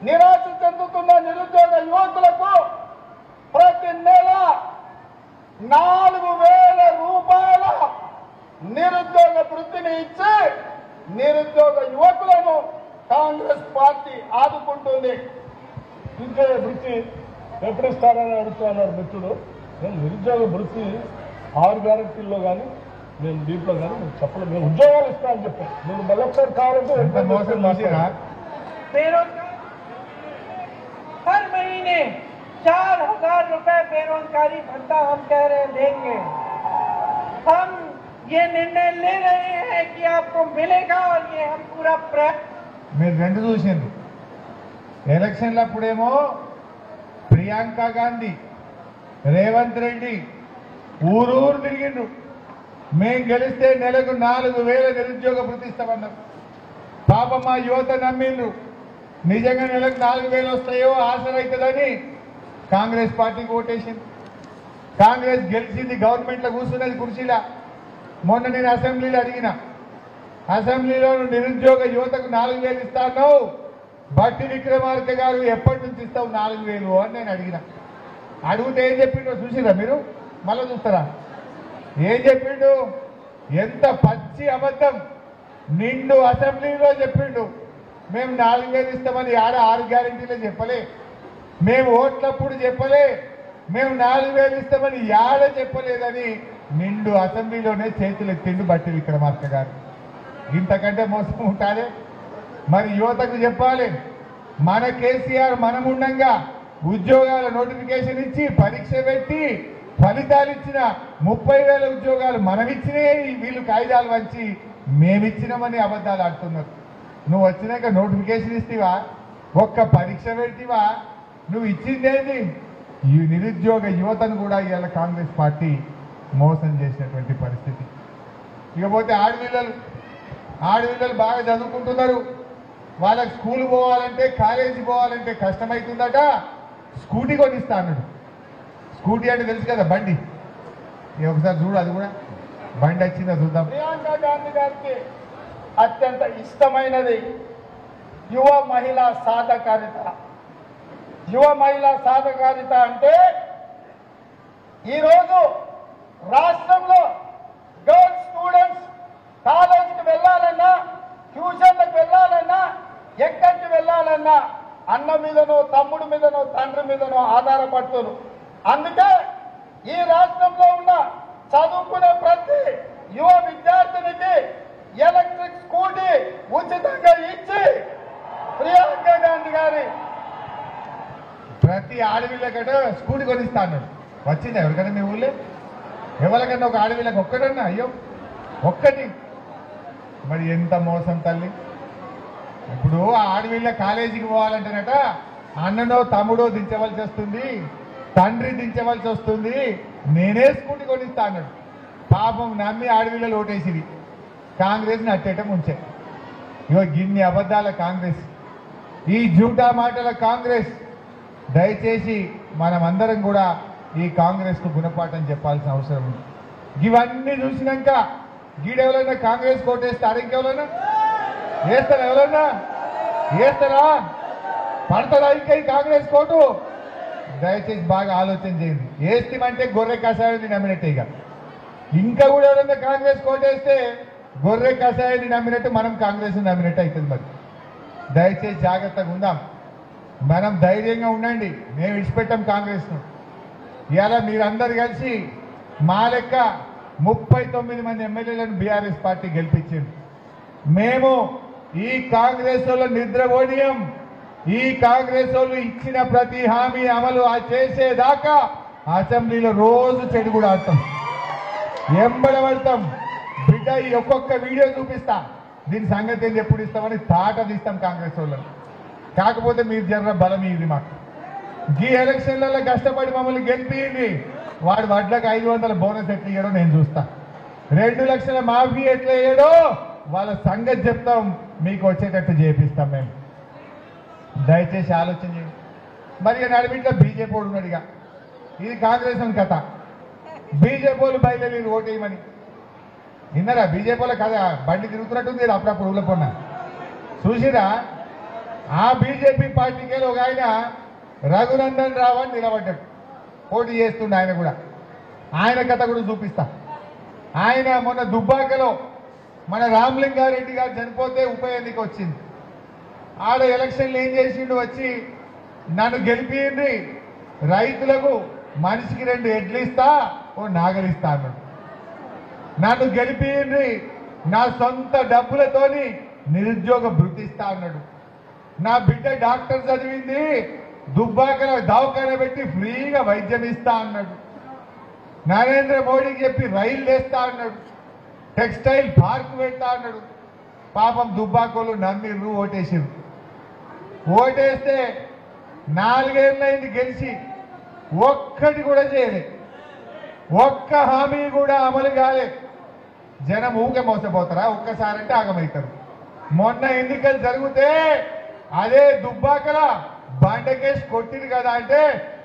నిరాశ చెందుతున్న నిరుద్యోగ యువకులకు ప్రతి నెల 4,000 రూపాయల నిరుద్యోగ వృత్తిని ఇచ్చి నిరుద్యోగ యువకులను కాంగ్రెస్ పార్టీ ఆదుకుంటుంది. నిరుద్యోగ వృత్తి ఎప్పుడు ఇస్తారని అడుగుతున్నారు మిత్రుడు. నేను నిరుద్యోగ వృత్తి 6 గ్యారెంటీల్లో కానీ మేము దీంట్లో కానీ మేము చెప్పలేదు. మేము ఉద్యోగాలు ఇస్తామని చెప్పాం. నేను మళ్ళొకసారి కావాలంటే हर महीने 4,000 रुपए बेरोजगारी भत्ता हम कह रहे देंगे। हम ये निर्णय ले रहे हैं कि आपको मिलेगा और ये हम पूरा మీరు రెండు చూసింది. ఎలక్షన్లప్పుడేమో ప్రియాంక గాంధీ, రేవంత్ రెడ్డి ఊరూరు తిరిగిండ్రు. మేం గెలిస్తే నెలకు 4,000 నిరుద్యోగ వృత్తి ఇస్తామన్నారు. పాప మా యువత నమ్మిండ్రు. నిజంగా నెలకు 4,000 వస్తాయో ఆసరైతుందని కాంగ్రెస్ పార్టీకి ఓటేసింది. కాంగ్రెస్ గెలిచింది, గవర్నమెంట్లో కూర్చున్నది కుర్చీలా. మొన్న నేను అసెంబ్లీలో అడిగిన, అసెంబ్లీలో నిరుద్యోగ యువతకు 4,000 ఇస్తాను, బట్టి విక్రమార్క గారు ఎప్పటి నుంచి ఇస్తావు 4,000 అని నేను అడిగిన. అడిగితే ఏం చెప్పిండో చూసిరా మీరు? మళ్ళీ చూస్తారా? ఏం చెప్పిండు? ఎంత పచ్చి అబద్ధం! నిండు అసెంబ్లీలో చెప్పిండు, మేము 4,000 ఇస్తామని. ఆడ 6 గ్యారెంటీలో చెప్పలే, మేము ఓట్లప్పుడు చెప్పలే, మేము 4,000 ఇస్తామని యాడ చెప్పలేదని నిండు అసెంబ్లీలోనే చేతులు ఎత్తిండు బట్టి విక్రమార్క గారు. ఇంతకంటే మోసం ఉంటారే? మరి యువతకు చెప్పాలి, మన కేసీఆర్ మనముండంగా ఉద్యోగాల నోటిఫికేషన్ ఇచ్చి పరీక్ష పెట్టి ఫలితాలు ఇచ్చిన 30,000 ఉద్యోగాలు మనమిచ్చినే, వీళ్ళు కాయిదాలు వంచి మేమిచ్చినామని అబద్ధాలు ఆడుతున్నారు. నువ్వు వచ్చినాక నోటిఫికేషన్ ఇస్తేవా? ఒక్క పరీక్ష పెట్టివా? నువ్వు ఇచ్చిందేంటి? ఈ నిరుద్యోగ యువతను కూడా ఇవాళ కాంగ్రెస్ పార్టీ మోసం చేసినటువంటి పరిస్థితి. ఇకపోతే ఆడపిల్లలు బాగా చదువుకుంటున్నారు. వాళ్ళకి స్కూల్ పోవాలంటే, కాలేజీ పోవాలంటే కష్టమవుతుందట. స్కూటీ కొనిస్తా అన్నాడు. స్కూటీ అంటే తెలుసు కదా, బండి. ఒకసారి చూడు, అది కూడా బండి వచ్చిందా చూద్దాం. ప్రియాంక గాంధీ గారికి అత్యంత ఇష్టమైనది యువ మహిళా సాధకారిత. యువ మహిళా సాధకారిత అంటే ఈరోజు రాష్ట్రంలో గర్ల్స్ స్టూడెంట్స్ కాలేజీకి వెళ్ళాలన్నా, ట్యూషన్లకు వెళ్ళాలన్నా, ఎక్కడికి వెళ్ళాలన్నా అన్న మీదనో, తమ్ముడి మీదనో, తండ్రి మీదనో ఆధారపడుతున్నారు. అందుకే ఈ రాష్ట్రంలో ఉన్న చదువుకునే ప్రతి యువ విద్యార్థినికి ఎలక్ట్రిక్ స్కూటీ ఉచితంగా ఇచ్చి ప్రియాంక గాంధీ గారి ప్రతి ఆడవిళ్ళకట స్కూటీ కొనిస్తా అన్నాడు. వచ్చింది ఎవరికైనా మీ ఊళ్ళో? ఎవరికన్నా ఒక ఆడవిళ్ళకి ఒక్కటన్నా? అయ్యో ఒక్కటి. మరి ఎంత మోసం తల్లి. ఇప్పుడు ఆ ఆడవిళ్ళ కాలేజీకి పోవాలంటేనట అన్ననో తమ్ముడో దించవలసి వస్తుంది, తండ్రి దించవలసి వస్తుంది, నేనే స్కూటీ కొనిస్తా అన్నాడు. పాపం నమ్మి ఆడవిళ్ళలు ఓటేసిది, కాంగ్రెస్ని అట్టేయటం ఉంచే. ఇగో గిన్ని అబద్ధాల కాంగ్రెస్, ఈ జూటా మాటల కాంగ్రెస్. దయచేసి మనమందరం కూడా ఈ కాంగ్రెస్కు గుణపాఠం చెప్పాల్సిన అవసరం ఉంది. ఇవన్నీ చూసినాక గీడెవరైనా కాంగ్రెస్ కోటేస్తారు, ఇంకెవరైనా వేస్తారా? ఎవరైనా వేస్తారా? పడతారా ఇంకా ఈ కాంగ్రెస్ కోటు? దయచేసి బాగా ఆలోచన చేయండి. వేస్తామంటే గొర్రె కషాయాన్ని నమ్మినట్టే. ఇక ఇంకా కూడా ఎవరైనా కాంగ్రెస్ కోటేస్తే గొర్రె కషాయాన్ని నమ్మినట్టు మనం కాంగ్రెస్ నమ్మినట్టు అవుతుంది. మరి దయచేసి జాగ్రత్తగా ఉందాం, మనం ధైర్యంగా ఉండండి. మేము విడిచిపెట్టాం కాంగ్రెస్ను. ఇవాళ మీరందరూ కలిసి మా లెక్క 39 మంది ఎమ్మెల్యేలను బీఆర్ఎస్ పార్టీ గెలిపించింది. మేము ఈ కాంగ్రెస్ వాళ్ళు నిద్రపోనీయం. ఈ కాంగ్రెస్ వాళ్ళు ఇచ్చిన ప్రతి హామీ అమలు చేసేదాకా అసెంబ్లీలో రోజు చెడు కూడా ఆడతాం, ఎంబడబడతాం. బిడ్డ ఈ ఒక్కొక్క వీడియో చూపిస్తా, దీని సంగతి ఏం ఎప్పుడు ఇస్తామని తాట తీస్తాం కాంగ్రెస్ వాళ్ళని. కాకపోతే మీరు జర్ర బలం ఇది మాకు. ఈ ఎలక్షన్లలో కష్టపడి మమ్మల్ని గెలిపింది. వాడు వడ్లకు 500 బోనస్ ఎట్లా ఇయ్యడో నేను చూస్తా, 2 లక్షల మాఫీ ఎట్లా వేయడో వాళ్ళ సంగతి చెప్తాం, మీకు వచ్చేటట్టు చేపిస్తాం మేము. దయచేసి ఆలోచన చేయండి. మరి నడిమిట్లో బీజేపీ వాడు ఉన్నాడుగా, ఇది కాంగ్రెస్ అని కథ. బీజేపీ వాళ్ళు బయలుదేరి ఓటేయమని విన్నారా? బీజేపీ వాళ్ళ కథ బండి తిరుగుతున్నట్టుంది అప్పుడప్పుడు ఊళ్ళో కొన్నా చూసిరా? ఆ బీజేపీ పార్టీకి ఒక ఆయన రఘునందన్ రావు అని నిలబడ్డాడు, పోటీ చేస్తుండే. ఆయన కూడా, ఆయన కథ కూడా చూపిస్తా. ఆయన మొన్న దుబ్బాకలో మన రామలింగారెడ్డి గారు చనిపోతే ఉప ఎన్నిక వచ్చింది. ఆడ ఎలక్షన్లు ఏం చేసిండు? వచ్చి నన్ను గెలిపింది, రైతులకు మనిషికి 2 ఎడ్లు ఇస్తా, ఓ నాగలిస్తా అన్నాడు. నన్ను గెలిపింది, నా సొంత డబ్బులతోని నిరుద్యోగ భృతిస్తా అన్నాడు. నా బిడ్డ డాక్టర్ చదివింది, దుబ్బాకల దవాఖాన పెట్టి ఫ్రీగా వైద్యం ఇస్తా అన్నాడు. నరేంద్ర మోడీకి చెప్పి రైలు వేస్తా అన్నాడు, టెక్స్టైల్ పార్క్ పెడతా అన్నాడు. పాపం దుబ్బాకోలు నమ్మిర్రు, ఓటేసిర్రు. ఓటేస్తే 4 ఏళ్ళైంది గెలిచి, ఒక్కటి కూడా చేయలే, ఒక్క హామీ కూడా అమలు కాలే. జనం ఊకే మోసపోతారా? ఒక్కసారంటే ఆగమవుతారు. మొన్న ఎన్నికలు జరిగితే అదే దుబ్బాకల బండకేష్ కొట్టింది కదా అంటే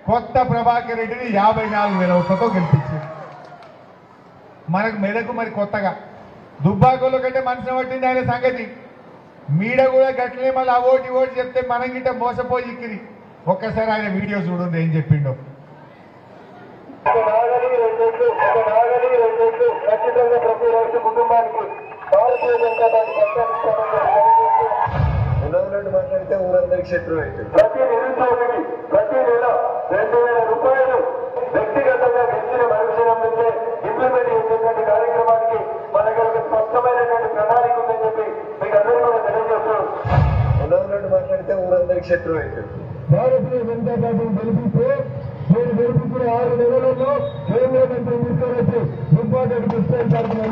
కొత్త ప్రభాకర్ రెడ్డిని 54,000 ఓట్లతో గెలిపించింది. మనకు మెదకు మరి కొత్తగా దుబ్బాకలో కంటే మనసును పట్టింది ఆయన సంగతి. మీడ కూడా గట్లనే మళ్ళీ ఆ ఓటు చెప్తే మనం గిట్ట మోసపోయి ఇక్కిరి. ఒక్కసారి ఆయన వీడియో చూడండి ఏం చెప్పిండో. ఖచ్చితంగా ప్రతి రైతు కుటుంబానికి భారతీయ జనతా పార్టీ మాట్లాడితే ఊరందరికి శత్రువు అయితే ప్రతి నిరుద్యోగికి ప్రతి నెల 2,000 రూపాయలు వ్యక్తిగతంగా గెలిచిన మరుక్షణం నుంచే ఇంప్లిమెంట్ చేసేటువంటి కార్యక్రమానికి మన దగ్గర ఒక స్పష్టమైనటువంటి ప్రణాళిక ఉందని చెప్పి మీకు అందరికీ కూడా తెలియజేస్తున్నాం. మాట్లాడితే ఊరందరికి శత్రువు అయితే భారతీయ జనతా పార్టీని గెలిపిస్తే నేను గెలిపించిన 6 నెలలలో కేంద్ర మంత్రి తీసుకొచ్చి దుబ్బాకటి క్రిస్టియన్ పార్టీ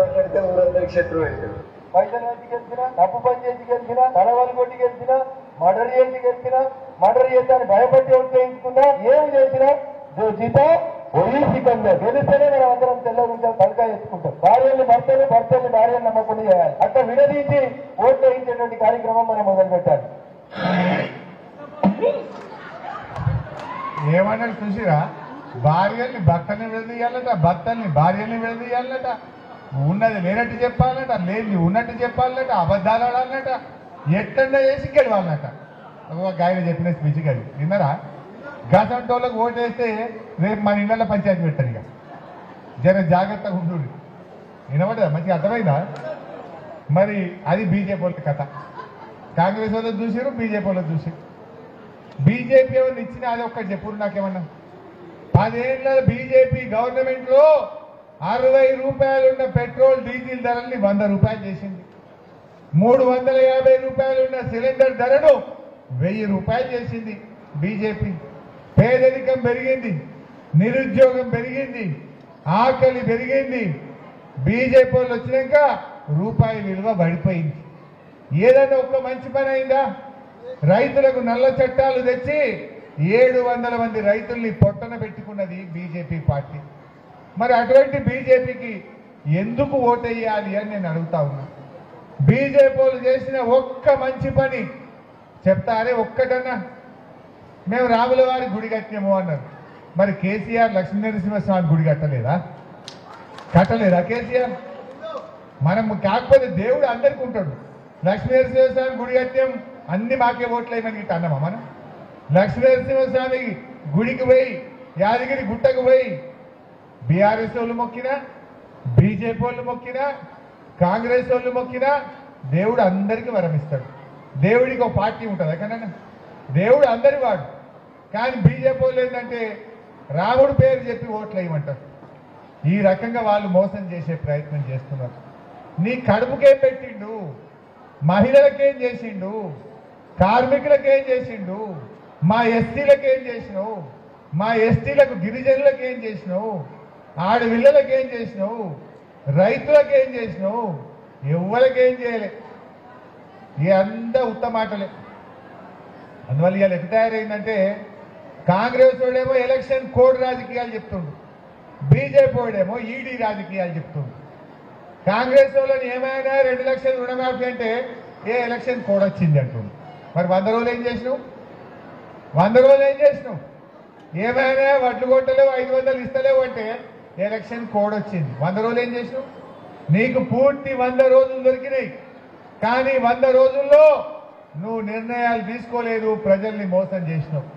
మాట్లాడితే ఊరందరికి శత్రువు అయితే పైసలు వచ్చి గెలిచినా, తప్పు పని చేసి గెలిచినా, తలవాళ్ళు కొట్టి గెలిచినా, మర్డర్ చేసి గెలిచినా, మర్డర్ చేద్దాన్ని భయపడి ఓటు చేయించుకున్నా, ఏం చేసినా జీతా ఒడిసికంగా గెలిస్తేనే మనం అందరం తెల్లగుంటాం, తలకాయ ఎత్తుకుంటాం. భార్యల్ని భర్తలు, భర్తల్ని భార్యలు నమ్మకుండా చేయాలి. అట్లా విడదీసి ఓట్లు వేయించేటువంటి కార్యక్రమం మనం మొదలు పెట్టాలి. ఏమన్నాడు చూసిరా? భార్యల్ని భర్తల్ని విడదీయాలట, భర్తల్ని భార్యల్ని విడదీయాలట, ఉన్నది లేనట్టు చెప్పాలట, లేని ఉన్నట్టు చెప్పాలట, అబద్ధాలు ఆడాలట, ఎట్లా వేసి గెలవాలట. ఒక ఆయన చెప్పిన స్పీచ్ అది విన్నారా? గసంటోళ్ళకు ఓటేస్తే రేపు మన ఇళ్ళ పంచాయతీ పెట్టారు. ఇక జర జాగ్రత్తగా ఉండు. వినబడదా? మంచిగా అర్థమైందా? మరి అది బీజేపీ వాళ్ళ కథ. కాంగ్రెస్ వాళ్ళని చూసారు, బీజేపీ వాళ్ళని చూసారు. బీజేపీ వాళ్ళని ఇచ్చిన అది ఒక్కటి చెప్పు నాకేమన్నా. 10 ఏళ్ల బీజేపీ గవర్నమెంట్ లో 60 రూపాయలు ఉన్న పెట్రోల్ డీజిల్ ధరల్ని 100 రూపాయలు చేసింది. 350 రూపాయలు ఉన్న సిలిండర్ ధరను 1000 రూపాయలు చేసింది బీజేపీ. పేదరికం పెరిగింది, నిరుద్యోగం పెరిగింది, ఆకలి పెరిగింది. బీజేపీ వాళ్ళు వచ్చినాక రూపాయి విలువ పడిపోయింది. ఏదైనా ఒక్క మంచి పని అయిందా? రైతులకు నల్ల చట్టాలు తెచ్చి 700 మంది రైతుల్ని పొట్టన పెట్టుకున్నది బీజేపీ పార్టీ. మరి అటువంటి బీజేపీకి ఎందుకు ఓటేయాలి అని నేను అడుగుతా ఉన్నా. బీజేపీ వాళ్ళు చేసిన ఒక్క మంచి పని చెప్తారే ఒక్కటన్నా? మేము రాముల వారి గుడి కట్టినాము అన్నారు. మరి కేసీఆర్ లక్ష్మీనరసింహస్వామి గుడి కట్టలేదా? కేసీఆర్? మనం కాకపోతే దేవుడు అందరికీ ఉంటాడు. లక్ష్మీనరసింహస్వామి గుడి కట్టాం, అన్ని మాకే ఓట్లు వేయమని గిట్ట అన్నామా మనం? లక్ష్మీనరసింహస్వామి గుడికి పోయి, యాదగిరి గుట్టకు పోయి బీఆర్ఎస్ వాళ్ళు మొక్కినా, బీజేపీ వాళ్ళు మొక్కినా, కాంగ్రెస్ వాళ్ళు మొక్కినా దేవుడు అందరికీ వరమిస్తాడు. దేవుడికి ఒక పార్టీ ఉంటుంది ఎక్కడన్నా. దేవుడు అందరి వాడు. కానీ బీజేపీ వాళ్ళు ఏంటంటే రాముడు పేరు చెప్పి ఓట్లు వేయమంటారు. ఈ రకంగా వాళ్ళు మోసం చేసే ప్రయత్నం చేస్తున్నారు. నీ కడుపుకేం పెట్టిండు? మహిళలకేం చేసిండు? కార్మికులకేం చేసిండు? మా ఎస్టీలకేం చేసినావు? మా ఎస్టీలకు గిరిజనులకేం చేసినావు? ఆడపిల్లలకేం చేసినావు? రైతులకేం చేసినావు? ఎవరికేం చేయలే. అంతా ఉత్త మాటలే. అందువల్ల ఇవాళ ఎట్లా తయారైందంటే కాంగ్రెస్ వాడేమో ఎలక్షన్ కోడ్ రాజకీయాలు చెప్తుండు, బీజేపీ వాడేమో ఈడీ రాజకీయాలు చెప్తుండు. కాంగ్రెస్ వాళ్ళని ఏమైనా 2 లక్షలు రుణమాఫీ అంటే ఎలక్షన్ కోడ్ వచ్చింది అంటుండు. మరి 100 రోజులు ఏం చేసినావు? 100 రోజులు ఏం చేసినావు? ఏమైనా వడ్లు కొట్టలేవు, 500 ఇస్తలేవు అంటే ఎలక్షన్ కోడ్ వచ్చింది. 100 రోజులు ఏం చేసినావు? నీకు పూర్తి 100 రోజులు దొరికినాయి. కానీ 100 రోజుల్లో నువ్వు నిర్ణయాలు తీసుకోలేదు, ప్రజల్ని మోసం చేసినావు.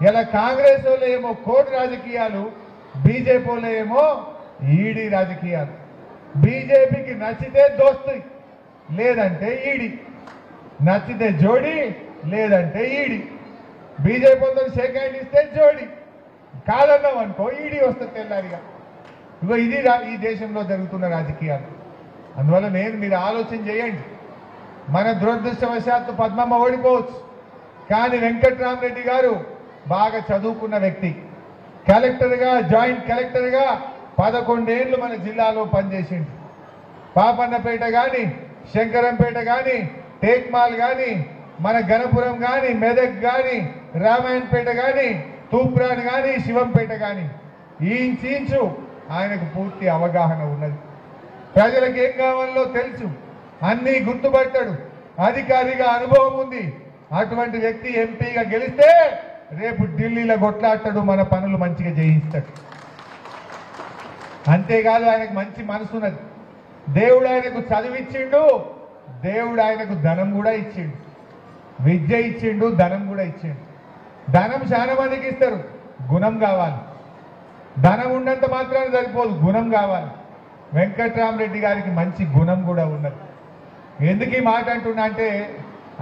ఇలా కాంగ్రెస్ వాళ్ళు ఏమో కోడ్ రాజకీయాలు, బీజేపీ వాళ్ళు ఏమో ఈడీ రాజకీయాలు. బీజేపీకి నచ్చితే దోస్తు, లేదంటే ఈడీ. నచ్చితే జోడి, లేదంటే ఈడీ. బీజేపీ వాళ్ళతో షేక్ హ్యాండ్ ఇస్తే జోడి, కాదన్నాం అనుకో ఈడీ వస్తుంది తెల్లారిగా. ఇగో ఇది ఈ దేశంలో జరుగుతున్న రాజకీయాలు. అందువల్ల మీరు ఆలోచన చేయండి. మన దురదృష్టవశాత్తు పద్మమ్మ ఓడిపోవచ్చు, కానీ వెంకట్రామరెడ్డి గారు బాగా చదువుకున్న వ్యక్తి. కలెక్టర్గా, జాయింట్ కలెక్టర్గా 11 ఏళ్ళు మన జిల్లాలో పనిచేసిండు. పాపన్నపేట కానీ, శంకరంపేట కానీ, టేక్మాల్ కానీ, మన గణపురం కానీ, మెదక్ కానీ, రామాయణపేట కానీ, తూప్రాన్ కానీ, శివంపేట కానీ ఇంచు ఆయనకు పూర్తి అవగాహన ఉన్నది. ప్రజలకు ఏం కావాలో తెలుసు, అన్నీ గుర్తుపట్టాడు, అధికారిగా అనుభవం ఉంది. అటువంటి వ్యక్తి ఎంపీగా గెలిస్తే రేపు ఢిల్లీలో కొట్లాడతాడు, మన పనులు మంచిగా చేయిస్తాడు. అంతేకాదు ఆయనకు మంచి మనసు ఉన్నది. దేవుడు ఆయనకు చదివిచ్చిండు, దేవుడు ఆయనకు ధనం కూడా ఇచ్చిండు, విద్య ఇచ్చిండు, ధనం కూడా ఇచ్చిండు. ధనం చాలా మందికి ఇస్తారు, గుణం కావాలి. ధనం ఉన్నంత మాత్రాన సరిపోదు, గుణం కావాలి. వెంకట్రామరెడ్డి గారికి మంచి గుణం కూడా ఉన్నది. ఎందుకు ఈ మాట అంటున్నా అంటే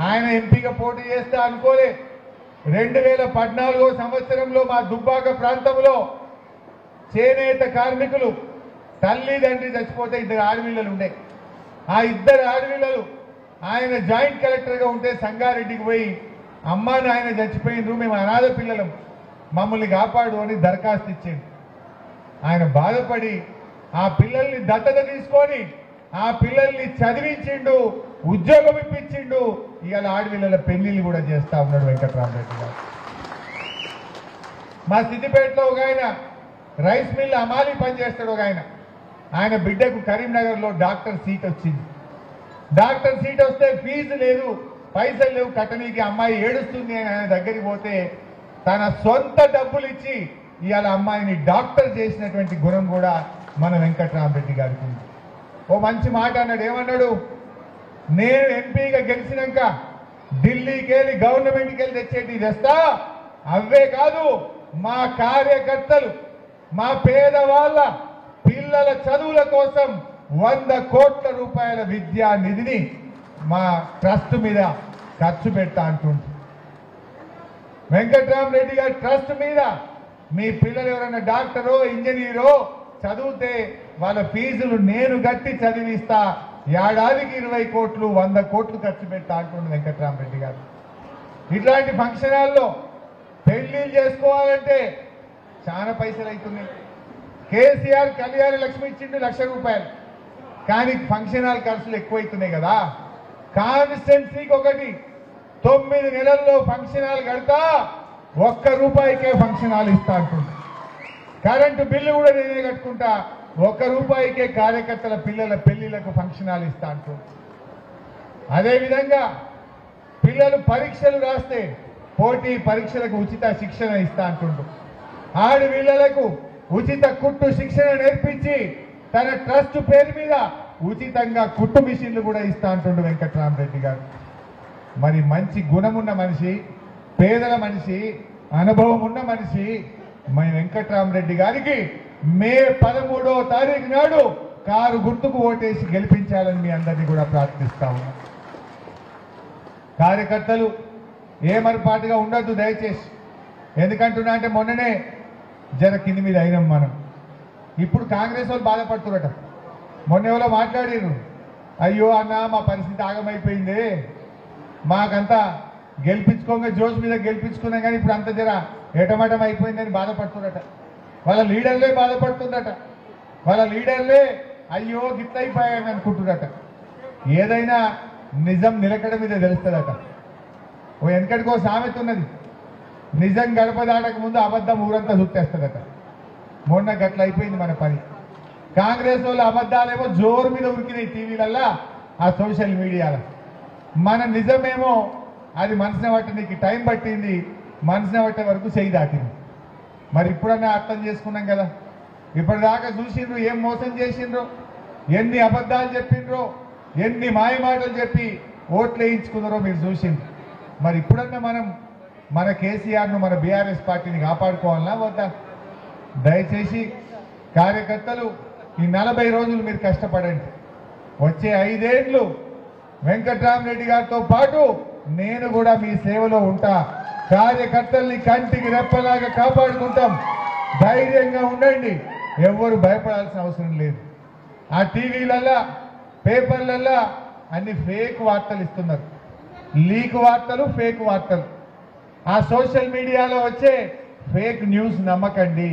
ఆయన ఎంపీగా పోటీ చేస్తే అనుకోలే. 2014 సంవత్సరంలో మా దుబ్బాక ప్రాంతంలో చేనేత కార్మికులు తల్లి తండ్రి చచ్చిపోతే 2 ఆడపిల్లలు ఉండే. ఆ 2 ఆడపిల్లలు ఆయన జాయింట్ కలెక్టర్గా ఉంటే సంగారెడ్డికి పోయి అమ్మా నాయన చచ్చిపోయిండ్రు, మేము అనాథ పిల్లలం, మమ్మల్ని కాపాడు అని దరఖాస్తు ఇచ్చిండు. ఆయన బాధపడి ఆ పిల్లల్ని దత్తత తీసుకొని ఆ పిల్లల్ని చదివించిండు, ఉద్యోగం ఇప్పించిండు. ఇవాళ ఆడపిల్లల పెళ్లిళ్ళు కూడా చేస్తా ఉన్నాడు వెంకట్రామరెడ్డి గారు. మా సిద్దిపేటలో ఒక ఆయన రైస్ మిల్ అమాలి పనిచేస్తాడు. ఒక ఆయన బిడ్డకు కరీంనగర్లో డాక్టర్ సీట్ వచ్చింది. డాక్టర్ సీట్ వస్తే ఫీజు లేదు, పైసలు లేవు కట్టనీకి. అమ్మాయి ఏడుస్తుంది అని ఆయన దగ్గరికి పోతే తన సొంత డబ్బులు ఇచ్చి ఇవాళ అమ్మాయిని డాక్టర్ చేసినటువంటి గుణం కూడా మన వెంకట్రామరెడ్డి గారికి ఉంది. ఓ మంచి మాట అన్నాడు. ఏమన్నాడు? నేను ఎంపీగా గెలిచినాక ఢిల్లీకి వెళ్ళి గవర్నమెంట్కి వెళ్ళి తెచ్చేటి తెస్తా, అవే కాదు, మా కార్యకర్తలు మా పేదవాళ్ళ పిల్లల చదువుల కోసం 100 కోట్ల రూపాయల విద్యా నిధిని మా ట్రస్ట్ మీద ఖర్చు పెడతా అంటుంది. వెంకట్రామరెడ్డి గారి ట్రస్ట్ మీద మీ పిల్లలు ఎవరైనా డాక్టరో ఇంజనీరో చదివితే వాళ్ళ ఫీజులు నేను గట్టి చదివిస్తా, ఏడాదికి 20 కోట్లు 100 కోట్లు ఖర్చు పెడతా అంటుంది వెంకట్రామరెడ్డి గారు. ఇట్లాంటి ఫంక్షన్ హాల్లో పెళ్లిళ్ళు చేసుకోవాలంటే చాలా పైసలు అవుతున్నాయి. కేసీఆర్ కళ్యాణ లక్ష్మి ఇచ్చిండు 1,00,000 రూపాయలు, కానీ ఫంక్షన్ హాల్ ఖర్చులు ఎక్కువైతున్నాయి కదా. కాన్స్టిట్యున్సీకి ఒకటి 9 నెలల్లో ఫంక్షన్ హాల్ కడతా, 1 రూపాయికే ఫంక్షన్ హాల్ ఇస్తా అంటుంది. కరెంటు బిల్లు కూడా నేనే కట్టుకుంటా, 1 రూపాయికే కార్యకర్తల పిల్లల పెళ్లిళ్లకు ఫంక్షన్ హాల్ ఇస్తా అంటుంది. అదేవిధంగా పిల్లలు పరీక్షలు రాస్తే పోటీ పరీక్షలకు ఉచిత శిక్షణ ఇస్తా అంటుండు. ఆడపిల్లలకు ఉచిత కుట్టు శిక్షణ నేర్పించి తన ట్రస్ట్ పేరు మీద ఉచితంగా కుట్టు మిషన్లు కూడా ఇస్తా అంటుండు వెంకట్రామరెడ్డి గారు. మరి మంచి గుణమున్న మనిషి, పేదల మనిషి, అనుభవం ఉన్న మనిషి మన వెంకట్రామరెడ్డి గారికి మే 13వ తారీఖు నాడు కారు గుర్తుకు ఓటేసి గెలిపించాలని మీ అందరినీ కూడా ప్రార్థిస్తా ఉన్నా. కార్యకర్తలు ఏమరపాటుగా ఉండొద్దు దయచేసి. ఎందుకంటున్నా అంటే మొన్ననే జర కింది మీద అయినాం మనం. ఇప్పుడు కాంగ్రెస్ వాళ్ళు బాధపడుతున్నట. మొన్న ఎవరో మాట్లాడారు, అయ్యో అన్న మా పరిస్థితి ఆగమైపోయింది, మాకంతా గెలిపించుకోగా జోష్ మీద గెలిపించుకున్నాం కానీ ఇప్పుడు అంత జర ఎటమటం అయిపోయిందని బాధపడుతున్నట. వాళ్ళ లీడర్లే బాధపడుతుందట. వాళ్ళ లీడర్లే అయ్యో గిట్లయిపోయాయని అనుకుంటున్నట. ఏదైనా నిజం నిలకడ మీద తెలుస్తుందట. ఓ వెనకటికో సామెత ఉన్నది, నిజం గడప దాటక ముందు అబద్ధం ఊరంతా చుట్టేస్తుందట. మొన్న గట్ల అయిపోయింది మన పని. కాంగ్రెస్ వాళ్ళు అబద్ధాలేమో జోరు మీద ఉరికినాయి టీవీలల్లా, ఆ సోషల్ మీడియాలో. మన నిజమేమో అది మనసున పట్టడానికి టైం పట్టింది, మనసున పట్టే వరకు చేయి దాటింది. మరి ఇప్పుడన్నా అర్థం చేసుకున్నాం కదా. ఇప్పటిదాకా చూసిండ్రు ఏం మోసం చేసిండ్రో, ఎన్ని అబద్ధాలు చెప్పిండ్రో, ఎన్ని మాయ మాటలు చెప్పి ఓట్లు వేయించుకున్నారో మీరు చూసిండ్రు. మరి ఇప్పుడన్నా మనం మన కేసీఆర్ను మన బీఆర్ఎస్ పార్టీని కాపాడుకోవాలన్నా వద్దా? దయచేసి కార్యకర్తలు ఈ 40 రోజులు మీరు కష్టపడండి. వచ్చే 5 ఏళ్ళు వెంకట్రామరెడ్డి గారితో పాటు నేను కూడా మీ సేవలో ఉంటా. కార్యకర్తల్ని కంటికి రెప్పలాగా కాపాడుకుంటాం. ధైర్యంగా ఉండండి, ఎవ్వరు భయపడాల్సిన అవసరం లేదు. ఆ టీవీలల్లా పేపర్లల్లా అన్ని ఫేక్ వార్తలు ఇస్తున్నారు, లీక్ వార్తలు, ఫేక్ వార్తలు. ఆ సోషల్ మీడియాలో వచ్చే ఫేక్ న్యూస్ నమ్మకండి,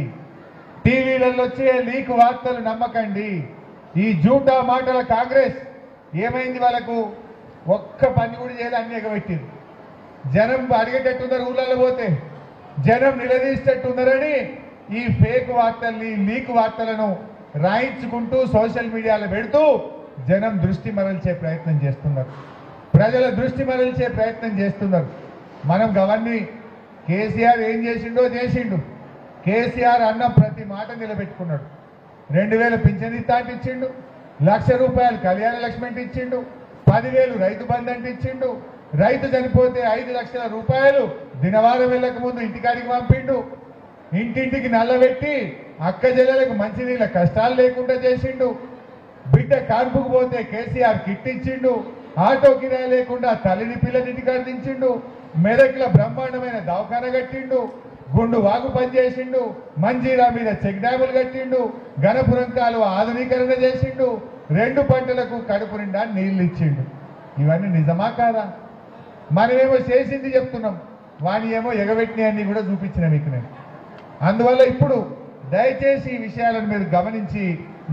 టీవీలలో వచ్చే లీక్ వార్తలు నమ్మకండి. ఈ జూటా మాటల కాంగ్రెస్ ఏమైంది? వాళ్ళకు ఒక్క పని కూడా చేయాలి, అన్ని ఎగబెట్టింది. జనం అడిగేటట్టున్నారు, ఊళ్ళలో పోతే జనం నిలదీసేటట్టున్నారని ఈ ఫేక్ వార్తల్ని, లీక్ వార్తలను రాయించుకుంటూ సోషల్ మీడియాలో పెడుతూ జనం దృష్టి మరల్చే ప్రయత్నం చేస్తున్నారు, ప్రజల దృష్టి మరల్చే ప్రయత్నం చేస్తున్నారు. మనం గవర్నీ కేసీఆర్ ఏం చేసిండో చేసిండు. కేసీఆర్ అన్న ప్రతి మాట నిలబెట్టుకున్నాడు. 2000 పింఛన్ ఇస్తాంటి ఇచ్చిండు, 1,00,000 రూపాయలు కళ్యాణ లక్ష్మి అంటే ఇచ్చిండు, 10,000 రైతు బంధు అంటే ఇచ్చిండు, రైతు చనిపోతే 5 లక్షల రూపాయలు దినవారం వెళ్ళక ముందు ఇంటికాడికి పంపిండు, ఇంటింటికి నల్లబెట్టి అక్క చెల్లెలకు మంచినీళ్ళ కష్టాలు లేకుండా చేసిండు, బిడ్డ కాన్పుకు పోతే కేసీఆర్ కిట్ ఇచ్చిండు, ఆటో కిరాయి లేకుండా తల్లిని పిల్లని ఇంటికాడ దించిండు, మెదక్ల బ్రహ్మాండమైన దవాఖాన కట్టిండు, గుండు వాగు పనిచేసిండు, మంజీరా మీద చెక్ డ్యాములు కట్టిండు, గణపురం కాలువ ఆధునీకరణ చేసిండు, 2 పంటలకు కడుపు నిండా నీళ్లు ఇచ్చిండు. ఇవన్నీ నిజమా కాదా? మనమేమో చేసింది చెప్తున్నాం, వాణి ఏమో ఎగబెట్టినవన్నీ కూడా చూపించిన మీకు నేను. అందువల్ల ఇప్పుడు దయచేసి ఈ విషయాలను మీరు గమనించి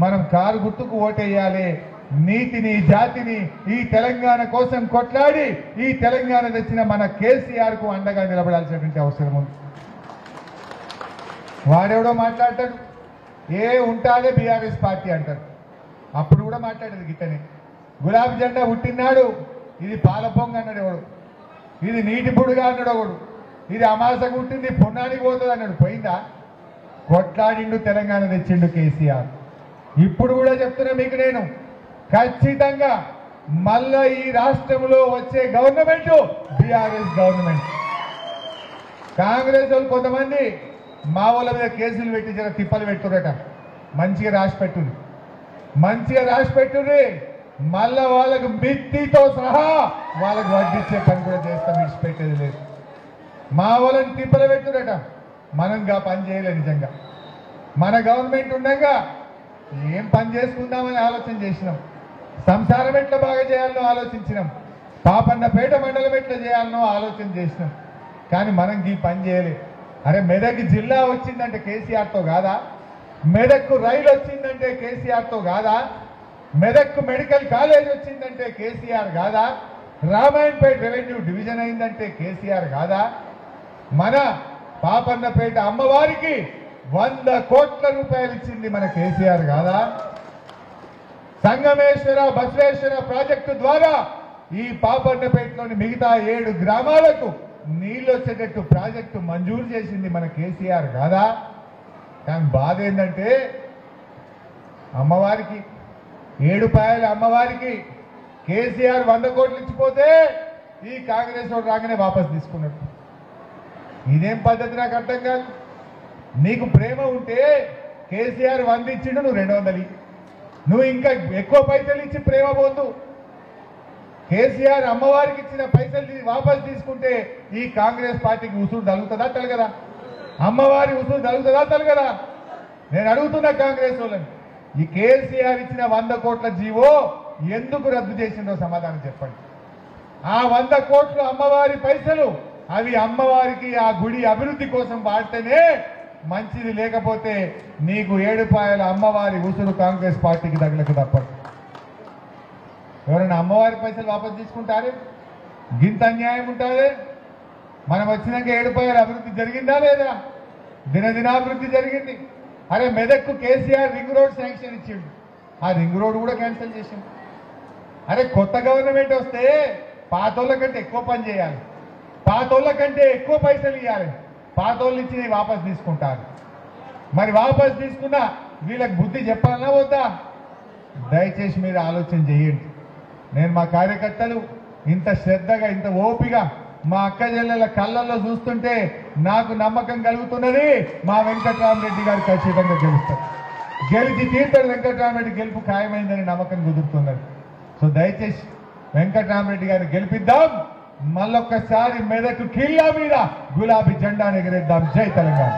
మనం కారు గుర్తుకు ఓటేయాలి. నీతిని, జాతిని, ఈ తెలంగాణ కోసం కొట్లాడి ఈ తెలంగాణ తెచ్చిన మన కేసీఆర్ కు అండగా నిలబడాల్సినటువంటి అవసరం ఉంది. వాడెవడో మాట్లాడతాడు, ఏ ఉంటాదే బీఆర్ఎస్ పార్టీ అంటారు. అప్పుడు కూడా మాట్లాడేది గిట్టనే. గులాబీ జెండా పుట్టినాడు, ఇది పాల పొంగ అన్నాడు ఎవడు, ఇది నీటి పొడుగా అన్నాడు ఒకడు, ఇది అమాసకు పుట్టింది పుణ్యానికి పోతుంది అన్నాడు. పోయిందా? కొట్లాడిండు, తెలంగాణ తెచ్చిండు కేసీఆర్. ఇప్పుడు కూడా చెప్తున్నా మీకు నేను, ఖచ్చితంగా మళ్ళా ఈ రాష్ట్రంలో వచ్చే గవర్నమెంట్ బీఆర్ఎస్ గవర్నమెంట్. కాంగ్రెస్ వాళ్ళు కొంతమంది మా వాళ్ళ మీద కేసులు పెట్టి జర తిప్పలు పెట్టురట. మంచిగా రాసి పెట్టుంది, మంచిగా రాసి పెట్టుంది. మళ్ళా వాళ్ళకు మిత్తితో సహా వాళ్ళకు వడ్డిచ్చే పని కూడా చేస్తాం, విడిచిపెట్టేది లేదు. మా వాళ్ళని తిప్పలు పెట్టురట. మనంగా పని చేయలే. నిజంగా మన గవర్నమెంట్ ఉండగా ఏం పని చేసుకుందామని ఆలోచన చేసినాం. సంసారం ఎట్లా బాగా చేయాలనో ఆలోచించినాం. పాపన్నపేట మండలం ఎట్లా చేయాలనో ఆలోచన చేసినాం. కానీ మనం ఈ పని చేయలే. అరే మెదక్ జిల్లా వచ్చిందంటే కేసీఆర్తో కాదా? మెదక్కు రైలు వచ్చిందంటే కేసీఆర్తో కాదా? మెదక్కు మెడికల్ కాలేజ్ వచ్చిందంటే కేసీఆర్ కాదా? రామాయణపేట రెవెన్యూ డివిజన్ అయిందంటే కేసీఆర్ కాదా? మన పాపన్నపేట అమ్మవారికి 100 కోట్ల రూపాయలు ఇచ్చింది మన కేసీఆర్ కాదా? సంగమేశ్వర బసవేశ్వర ప్రాజెక్టు ద్వారా ఈ పాపన్నపేటలోని మిగతా 7 గ్రామాలకు నీళ్లు వచ్చేటట్టు ప్రాజెక్టు మంజూరు చేసింది మన కేసీఆర్ కాదా? కానీ బాధ ఏంటంటే అమ్మవారికి 7 పాయల అమ్మవారికి కేసీఆర్ 100 కోట్లు ఇచ్చిపోతే ఈ కాంగ్రెస్ వాడు రాగానే వాపస్ తీసుకున్నాడు. ఇదేం పద్ధతి నాకు అర్థం కాదు. నీకు ప్రేమ ఉంటే కేసీఆర్ 100 ఇచ్చిండు, నువ్వు 200 నువ్వు ఇంకా ఎక్కువ పైసలు ఇచ్చి ప్రేమ పొందు. కేసీఆర్ అమ్మవారికి ఇచ్చిన పైసలు వాపస్ తీసుకుంటే ఈ కాంగ్రెస్ పార్టీకి ఉసురు తగులుతుందా తలగదా? అమ్మవారి ఉసురు తగులుతుందా తలగదా? నేను అడుగుతున్నా కాంగ్రెస్ వాళ్ళని, ఈ కేసీఆర్ ఇచ్చిన 100 కోట్ల జీవో ఎందుకు రద్దు చేసిందో సమాధానం చెప్పండి. ఆ 100 కోట్లు అమ్మవారి పైసలు, అవి అమ్మవారికి ఆ గుడి అభివృద్ధి కోసం వాడితేనే మంచిది. లేకపోతే నీకు 7 పాయల అమ్మవారి ఉసురు కాంగ్రెస్ పార్టీకి తగలకు తప్పదు. ఎవరైనా అమ్మవారి పైసలు వాపస్ తీసుకుంటారే? గింత అన్యాయం ఉంటుంది. మనం వచ్చినాక 7 పాయల అభివృద్ధి జరిగిందా లేదా? దినదినాభివృద్ధి జరిగింది. అరే మెదక్కు కేసీఆర్ రింగ్ రోడ్ శాంక్షన్ ఇచ్చిండు, ఆ రింగ్ రోడ్ కూడా క్యాన్సిల్ చేసిండు. అరే కొత్త గవర్నమెంట్ వస్తే పాతోళ్ళ కంటే ఎక్కువ పని చేయాలి, పాతోళ్ళ కంటే ఎక్కువ పైసలు ఇవ్వాలి. పాతోళ్ళు ఇచ్చి వాపస్ తీసుకుంటారు. మరి వాపస్ తీసుకున్నా వీళ్ళకి బుద్ధి చెప్పాలన్నా వద్దా? దయచేసి మీరు ఆలోచన చేయండి. నేను మా కార్యకర్తలు ఇంత శ్రద్ధగా ఇంత ఓపిగా మా అక్క చెల్లెల కళ్ళల్లో చూస్తుంటే నాకు నమ్మకం కలుగుతున్నది, మా వెంకట్రామరెడ్డి గారు ఖచ్చితంగా గెలుస్తారు. గెలిచి తీర్థడు. వెంకట్రామరెడ్డి గెలుపు ఖాయమైందని నమ్మకం కుదురుతున్నది. సో దయచేసి వెంకట్రామరెడ్డి గారిని గెలిపిద్దాం. మళ్ళొక్కసారి మెదక్ కిల్లా మీద గులాబీ జెండా ఎగరేద్దాం. జై తెలంగాణ.